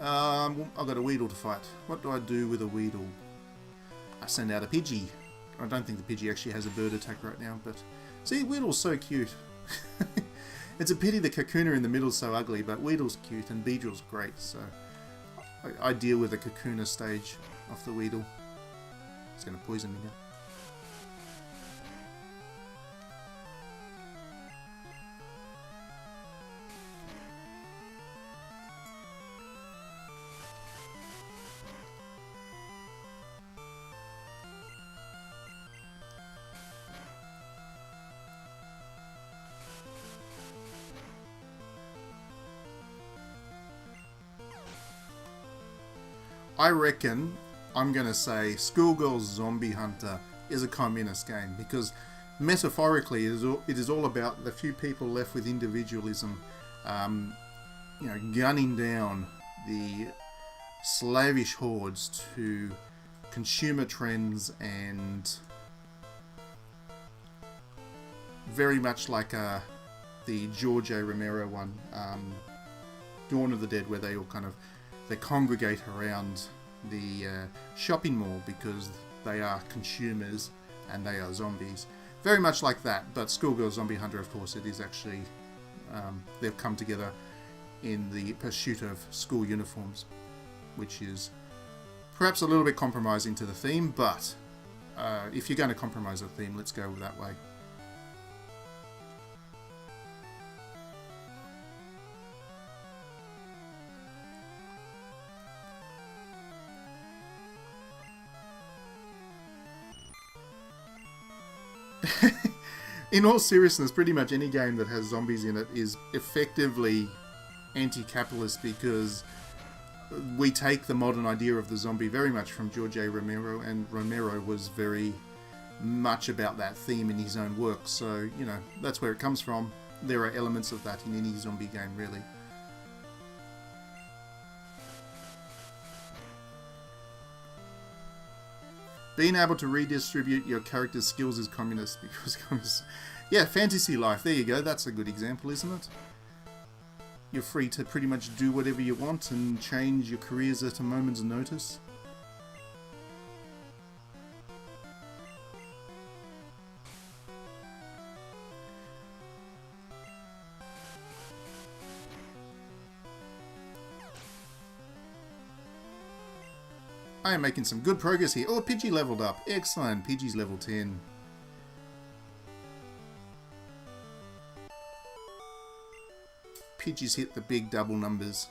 Speaker 1: I've got a Weedle to fight. What do I do with a Weedle? I send out a Pidgey. I don't think the Pidgey actually has a bird attack right now, but... See, Weedle's so cute. It's a pity the Kakuna in the middle's so ugly, but Weedle's cute and Beedrill's great, so... I deal with the Kakuna stage off the Weedle. It's going to poison me now. I reckon I'm going to say Schoolgirl Zombie Hunter is a communist game because metaphorically it is all about the few people left with individualism, gunning down the slavish hordes to consumer trends, and very much like the George A. Romero one, Dawn of the Dead, where they all they congregate around the shopping mall because they are consumers and they are zombies. Very much like that, but Schoolgirl Zombie Hunter, of course, it is actually... they've come together in the pursuit of school uniforms, which is perhaps a little bit compromising to the theme, but if you're going to compromise the theme, let's go that way. In all seriousness, pretty much any game that has zombies in it is effectively anti-capitalist because we take the modern idea of the zombie very much from George A. Romero, and Romero was very much about that theme in his own work. So, that's where it comes from. There are elements of that in any zombie game, really. Being able to redistribute your character's skills is communist because yeah, fantasy life, there you go, that's a good example, isn't it? You're free to pretty much do whatever you want and change your careers at a moment's notice. I am making some good progress here. Oh, Pidgey leveled up. Excellent. Pidgey's level 10. Pidgey's hit the big double numbers.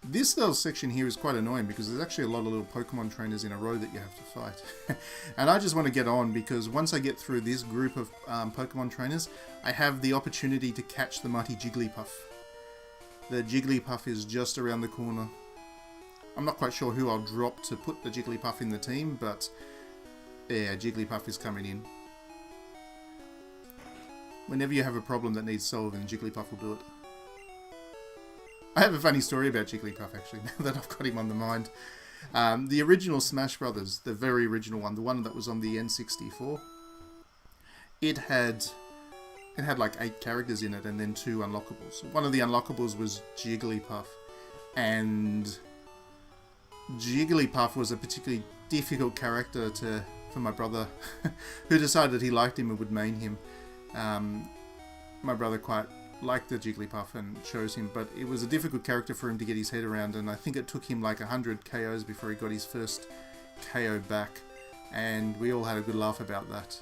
Speaker 1: This little section here is quite annoying because there's actually a lot of little Pokemon trainers in a row that you have to fight. And I just want to get on because once I get through this group of Pokemon trainers, I have the opportunity to catch the mighty Jigglypuff. The Jigglypuff is just around the corner. I'm not quite sure who I'll drop to put the Jigglypuff in the team, but yeah, Jigglypuff is coming in. Whenever you have a problem that needs solving, Jigglypuff will do it. I have a funny story about Jigglypuff, actually, now that I've got him on the mind. The original Smash Brothers, the very original one, the one that was on the N64, it had like 8 characters in it and then 2 unlockables. One of the unlockables was Jigglypuff, and Jigglypuff was a particularly difficult character to for my brother, who decided he liked him and would main him. My brother quite liked the Jigglypuff and chose him, but it was a difficult character for him to get his head around, and I think it took him like 100 KOs before he got his first KO back, and we all had a good laugh about that.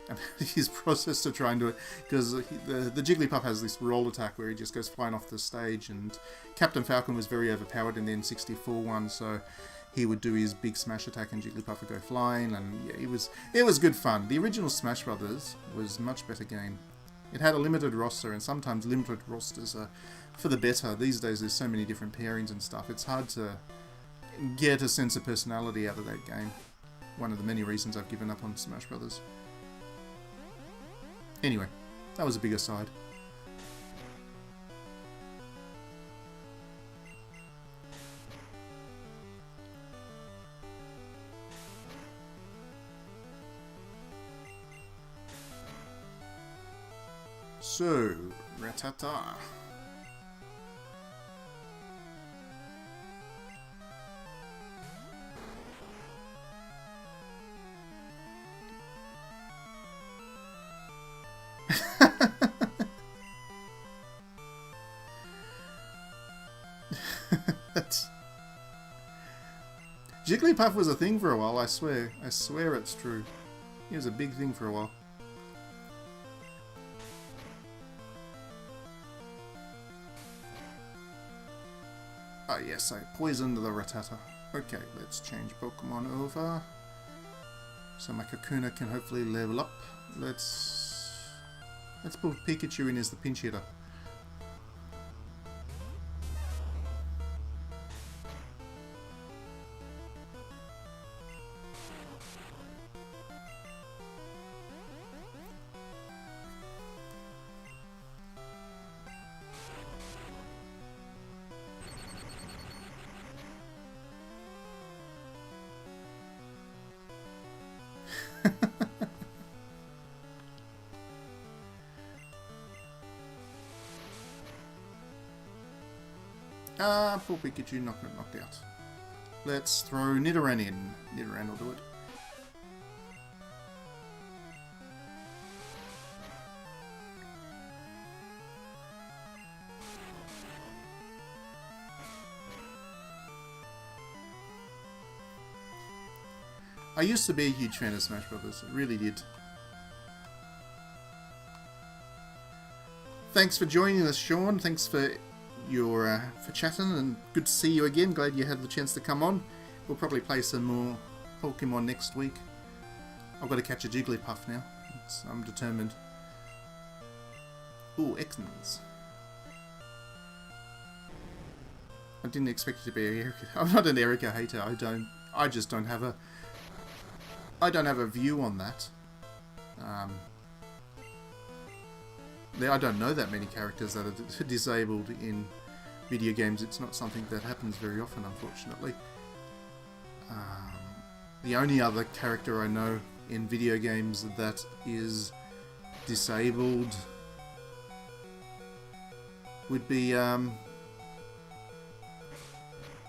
Speaker 1: About his process to try and do it, because the Jigglypuff has this roll attack where he just goes flying off the stage, and Captain Falcon was very overpowered in the N64 one, so he would do his big smash attack and Jigglypuff would go flying, and yeah, it was good fun. The original Smash Brothers was a much better game. It had a limited roster, and sometimes limited rosters are for the better. These days there's so many different pairings and stuff, it's hard to get a sense of personality out of that game. One of the many reasons I've given up on Smash Brothers. Anyway, that was a big aside. So, Rattata. Jigglypuff was a thing for a while, I swear. I swear it's true. He was a big thing for a while. Ah yes, I poisoned the Rattata. Okay, let's change Pokemon over. So my Kakuna can hopefully level up. Let's put Pikachu in as the pinch hitter. Poor Pikachu not got knocked out. Let's throw Nidoran in. Nidoran will do it. I used to be a huge fan of Smash Brothers. I really did. Thanks for joining us, Sean. Thanks for chatting, and good to see you again. Glad you had the chance to come on. We'll probably play some more Pokemon next week. I've got to catch a Jigglypuff now. I'm determined. Ooh, X-Mens. I didn't expect it to be Erica. I'm not an Erica hater. I just don't have a view on that. I don't know that many characters that are disabled in video games. It's not something that happens very often, unfortunately. The only other character I know in video games that is disabled would be,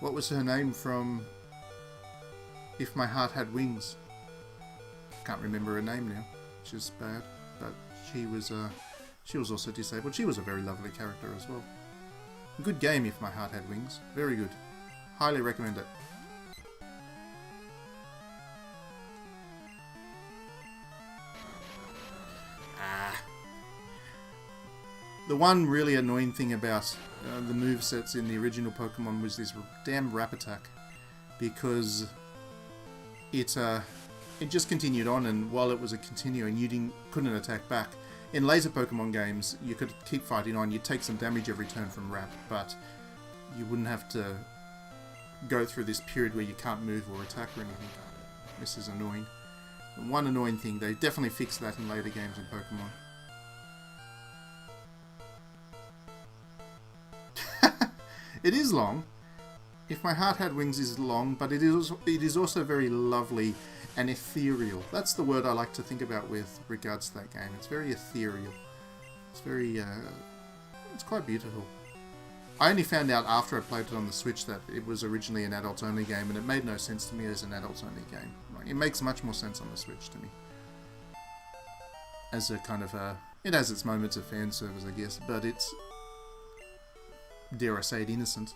Speaker 1: what was her name from If My Heart Had Wings? Can't remember her name now, which is bad, but she was also disabled. She was a very lovely character as well. Good game, If My Heart Had Wings. Very good. Highly recommend it. The one really annoying thing about the movesets in the original Pokemon was this damn Wrap Attack, because it just continued on, and while it was continuing, you couldn't attack back. In later Pokemon games, you could keep fighting on, you'd take some damage every turn from Wrap, but you wouldn't have to go through this period where you can't move or attack or anything. This is annoying. And one annoying thing, they definitely fixed that in later games in Pokemon. It is long. If My Heart Had Wings is long, but it is also very lovely and ethereal. That's the word I like to think about with regards to that game. It's very ethereal. It's very, it's quite beautiful. I only found out after I played it on the Switch that it was originally an adults-only game, and it made no sense to me as an adults-only game. Like, it makes much more sense on the Switch to me. As a kind of a... It has its moments of fan service, I guess, but it's... dare I say it, innocent.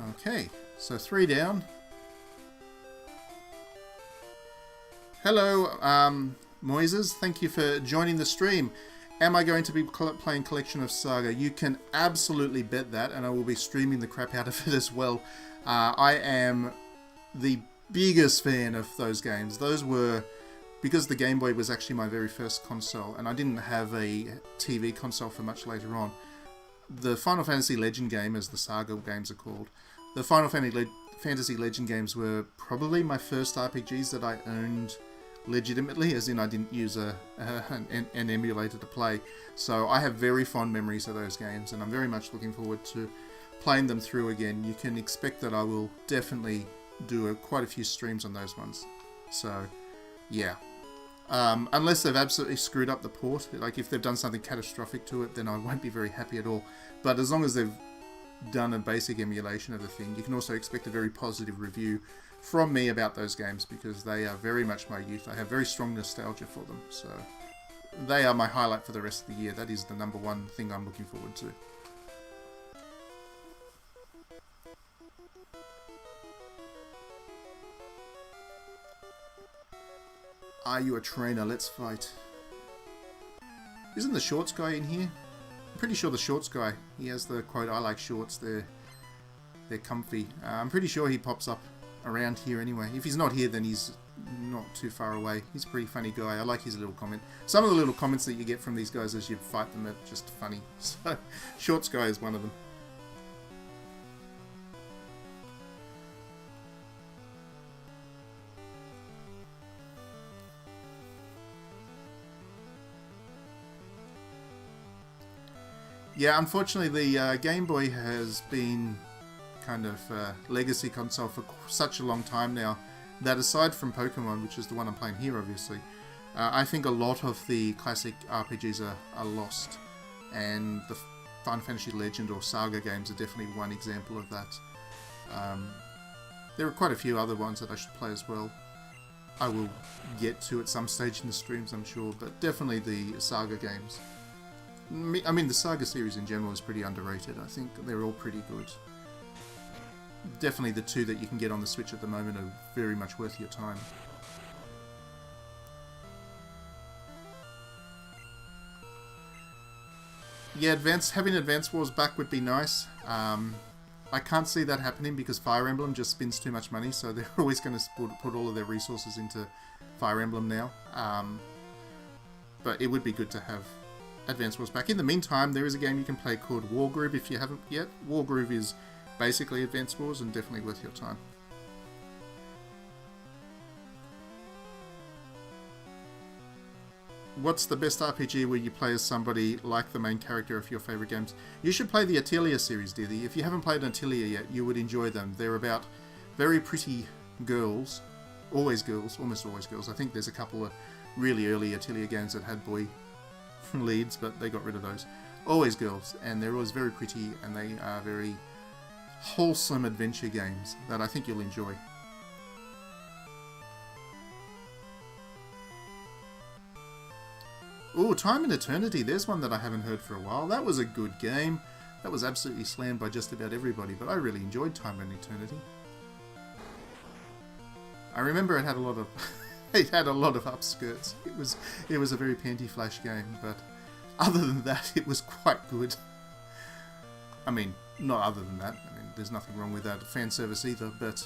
Speaker 1: Okay, so 3 down. Hello, Moises. Thank you for joining the stream. Am I going to be playing Collection of Saga? You can absolutely bet that, and I will be streaming the crap out of it as well. I am the biggest fan of those games. Those were... Because the Game Boy was actually my very first console, and I didn't have a TV console for much later on. The Final Fantasy Legend game, as the Saga games are called, the Final Fantasy Legend games were probably my first RPGs that I owned legitimately, as in I didn't use an emulator to play. So I have very fond memories of those games, and I'm very much looking forward to playing them through again. You can expect that I will definitely do quite a few streams on those ones. So, yeah. Unless they've absolutely screwed up the port, like if they've done something catastrophic to it, then I won't be very happy at all. But as long as they've done a basic emulation of the thing, you can also expect a very positive review from me about those games, because they are very much my youth. I have very strong nostalgia for them, so they are my highlight for the rest of the year. That is the #1 thing I'm looking forward to. Are you a trainer? Let's fight. Isn't the shorts guy in here? I'm pretty sure the shorts guy, he has the quote, "I like shorts, they're comfy." I'm pretty sure he pops up around here anyway. If he's not here, then he's not too far away. He's a pretty funny guy. I like his little comment. Some of the little comments that you get from these guys as you fight them are just funny. So, shorts guy is one of them. Yeah, unfortunately the Game Boy has been kind of legacy console for such a long time now that aside from Pokemon, which is the one I'm playing here obviously, I think a lot of the classic RPGs are lost, and the Final Fantasy Legend or Saga games are definitely one example of that. There are quite a few other ones that I should play as well. I will get to at some stage in the streams, I'm sure, but definitely the Saga games. I mean, the Saga series in general is pretty underrated. I think they're all pretty good. Definitely the 2 that you can get on the Switch at the moment are very much worth your time. Yeah, having Advance Wars back would be nice. I can't see that happening because Fire Emblem just spends too much money, so they're always going to put all of their resources into Fire Emblem now. But it would be good to have Advance Wars back. In the meantime, there is a game you can play called Wargroove if you haven't yet. Wargroove is basically Advance Wars and definitely worth your time. What's the best RPG where you play as somebody like the main character of your favourite games? You should play the Atelier series, Diddy. If you haven't played Atelier yet, you would enjoy them. They're about very pretty girls. Almost always girls. I think there's a couple of really early Atelier games that had boy leads, but they got rid of those. Always girls, and they're always very pretty, and they are very wholesome adventure games that I think you'll enjoy. Ooh, Time and Eternity, there's one that I haven't heard for a while. That was a good game. That was absolutely slammed by just about everybody, but I really enjoyed Time and Eternity. I remember it had a lot of it had a lot of upskirts. It was a very panty flash game, but other than that, it was quite good. I mean, not other than that. I mean, there's nothing wrong with that fan service either, but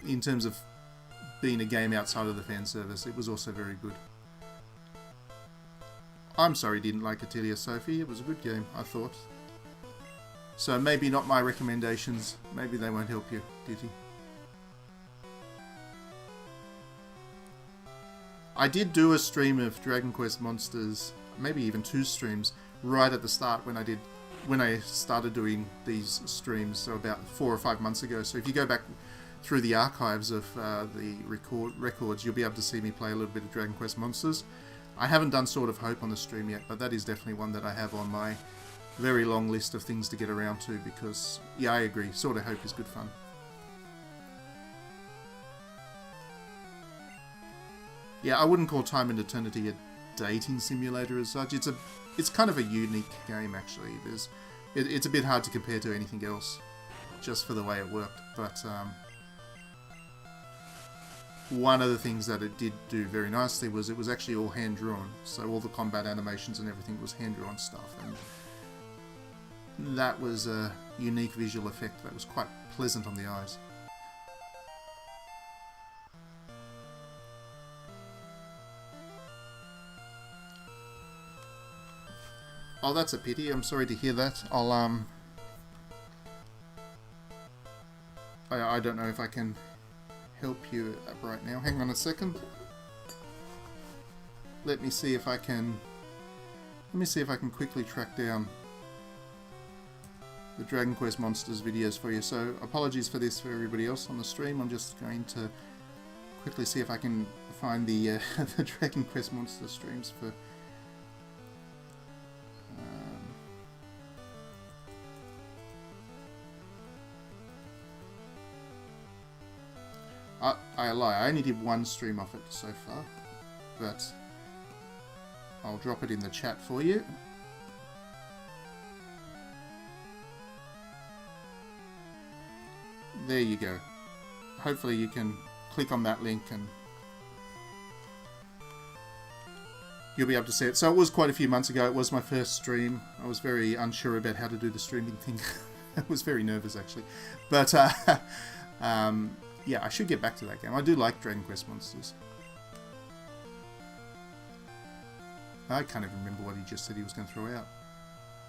Speaker 1: in terms of being a game outside of the fan service, it was also very good. I'm sorry you didn't like Atelier, Sophie. It was a good game, I thought. So maybe not my recommendations. Maybe they won't help you, did he? I did do a stream of Dragon Quest Monsters, maybe even 2 streams, right at the start when I started doing these streams, so about 4 or 5 months ago. So if you go back through the archives of the records, you'll be able to see me play a little bit of Dragon Quest Monsters. I haven't done Sword of Hope on the stream yet, but that is definitely one that I have on my very long list of things to get around to, because, yeah, I agree, Sword of Hope is good fun. Yeah, I wouldn't call Time and Eternity a dating simulator as such. It's kind of a unique game, actually. It's a bit hard to compare to anything else, just for the way it worked. But one of the things that it did do very nicely was it was actually all hand-drawn. So all the combat animations and everything was hand-drawn stuff. And that was a unique visual effect that was quite pleasant on the eyes. Oh, that's a pity. I'm sorry to hear that. I don't know if I can help you right now. Hang on a second. Let me see if I can quickly track down the Dragon Quest Monsters videos for you. So apologies for this for everybody else on the stream. I'm just going to quickly see if I can find the the Dragon Quest Monsters streams for. I lie, I only did one stream of it so far, but I'll drop it in the chat for you. There you go. Hopefully you can click on that link and you'll be able to see it. So it was quite a few months ago. It was my first stream. I was very unsure about how to do the streaming thing. I was very nervous, actually. But yeah, I should get back to that game. I do like Dragon Quest Monsters. I can't even remember what he just said he was going to throw out.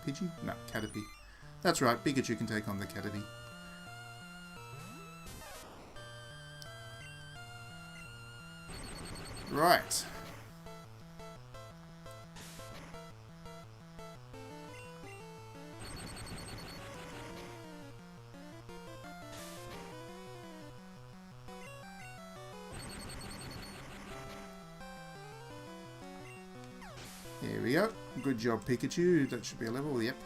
Speaker 1: Pidgey? No, Caterpie. That's right, Pikachu can take on the Caterpie. Right. There we go. Good job, Pikachu. That should be a level, yep.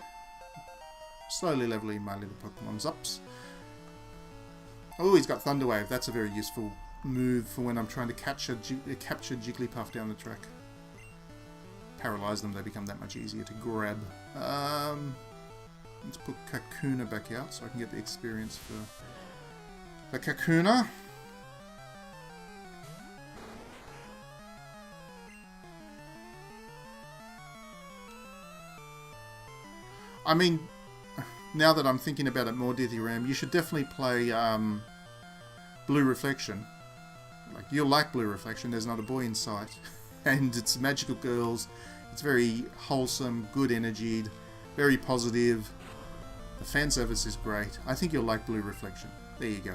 Speaker 1: Slowly leveling my little Pokemon's ups. Oh, he's got Thunder Wave. That's a very useful move for when I'm trying to capture Jigglypuff down the track. Paralyze them, they become that much easier to grab. Let's put Kakuna back out so I can get the experience for the Kakuna. I mean, now that I'm thinking about it more, Dithyram, you should definitely play Blue Reflection. Like, you'll like Blue Reflection. There's not a boy in sight, and it's magical girls. It's very wholesome, good energied, very positive. The fan service is great. I think you'll like Blue Reflection. There you go.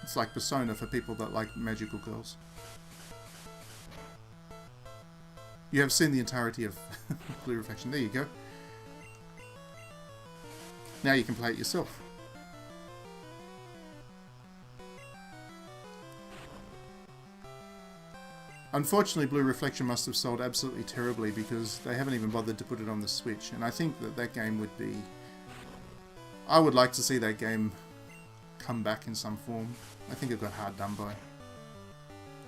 Speaker 1: It's like Persona for people that like magical girls. You have seen the entirety of Blue Reflection. There you go. Now you can play it yourself. Unfortunately, Blue Reflection must have sold absolutely terribly because they haven't even bothered to put it on the Switch. And I think that that game would be... I would like to see that game come back in some form. I think it got hard done by.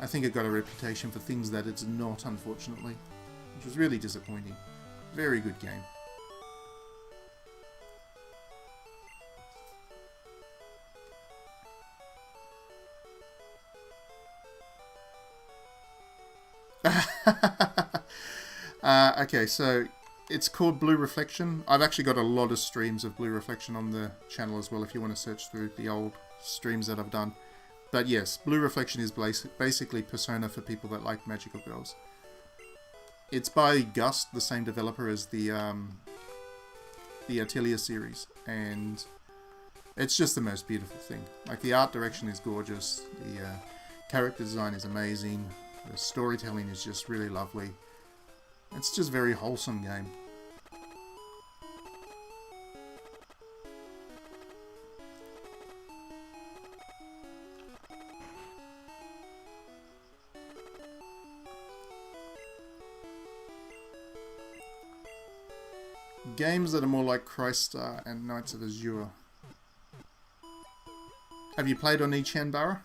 Speaker 1: I think it got a reputation for things that it's not, unfortunately. Which was really disappointing. Very good game. Okay, so it's called Blue Reflection. I've actually got a lot of streams of Blue Reflection on the channel as well if you want to search through the old streams that I've done. But yes, Blue Reflection is basically Persona for people that like magical girls. It's by Gust, the same developer as the Atelier series, and it's just the most beautiful thing. Like, the art direction is gorgeous, the character design is amazing, the storytelling is just really lovely. It's just a very wholesome game. Games that are more like Crystar and Knights of Azure. Have you played on Ichanbara?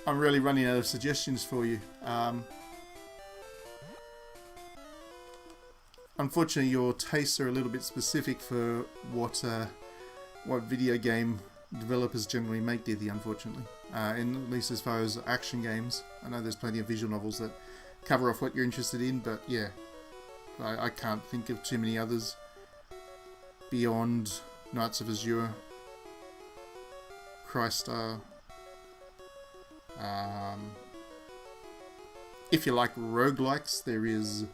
Speaker 1: I'm really running out of suggestions for you. Unfortunately, your tastes are a little bit specific for what video game developers generally make, Dithy, unfortunately. At least as far as action games. I know there's plenty of visual novels that cover off what you're interested in, but yeah, I can't think of too many others beyond Knights of Azure, Crystar. If you like roguelikes, there is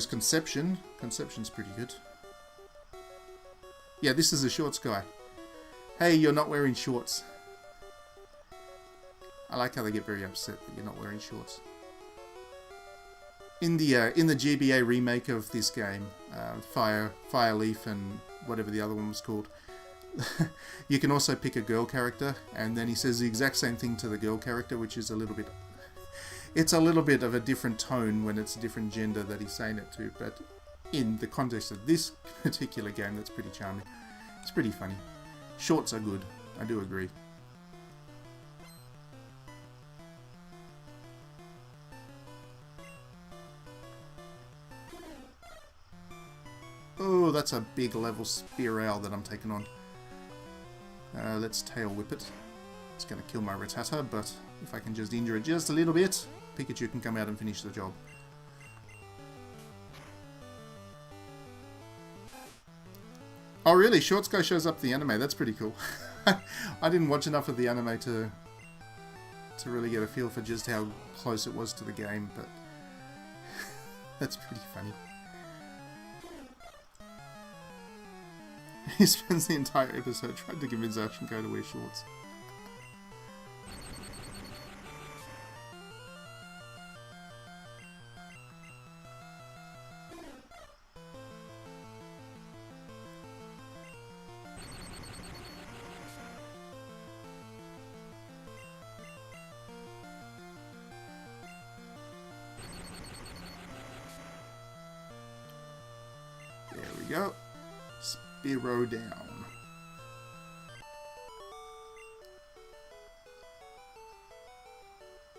Speaker 1: Conception. Conception's pretty good. Yeah, this is a shorts guy. Hey, you're not wearing shorts. I like how they get very upset that you're not wearing shorts. In the GBA remake of this game, Fireleaf and whatever the other one was called, you can also pick a girl character, and then he says the exact same thing to the girl character, which is a little bit... It's a little bit of a different tone when it's a different gender that he's saying it to, but in the context of this particular game, that's pretty charming. It's pretty funny. Shorts are good, I do agree. Oh, that's a big level Spearow that I'm taking on. Let's tail whip it. It's going to kill my Rattata, but if I can just injure it just a little bit, Pikachu can come out and finish the job. Oh really? Shorts guy shows up in the anime. That's pretty cool. I didn't watch enough of the anime to really get a feel for just how close it was to the game, but that's pretty funny. He spends the entire episode trying to convince Ashenko to wear shorts. There we go. Spearow down.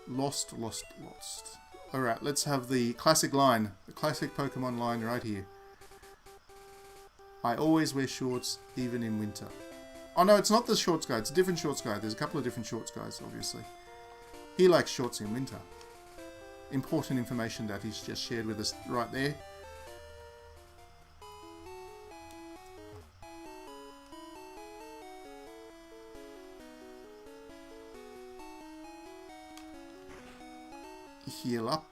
Speaker 1: Lost. Alright, let's have the classic line. The classic Pokemon line right here. I always wear shorts, even in winter. Oh no, it's not the shorts guy. It's a different shorts guy. There's a couple of different shorts guys, obviously. He likes shorts in winter. Important information that he's just shared with us right there. Heal up.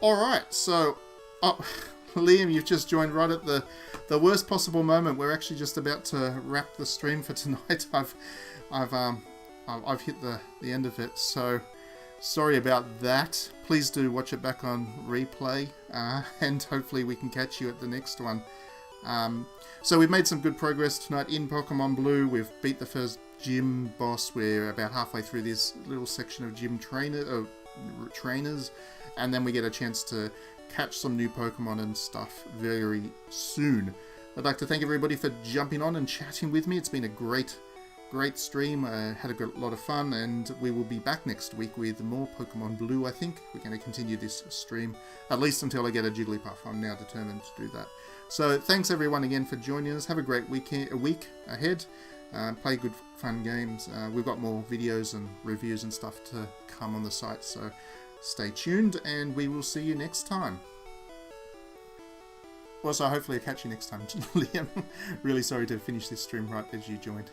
Speaker 1: Alright, so Liam, you've just joined right at the worst possible moment. We're actually just about to wrap the stream for tonight. I've hit the end of it, so sorry about that. Please do watch it back on replay, and hopefully we can catch you at the next one. So we've made some good progress tonight in Pokemon Blue. We've beat the first gym boss. We're about halfway through this little section of gym trainers, and then we get a chance to catch some new Pokemon and stuff very soon. I'd like to thank everybody for jumping on and chatting with me. It's been a great great stream. Had a lot of fun, and we will be back next week with more Pokemon Blue, I think. We're going to continue this stream, at least until I get a Jigglypuff. I'm now determined to do that. So thanks everyone again for joining us. Have a great week ahead. Play good fun games. We've got more videos and reviews and stuff to come on the site, so stay tuned, and we will see you next time. Also, hopefully I'll catch you next time, Liam. Really sorry to finish this stream right as you joined.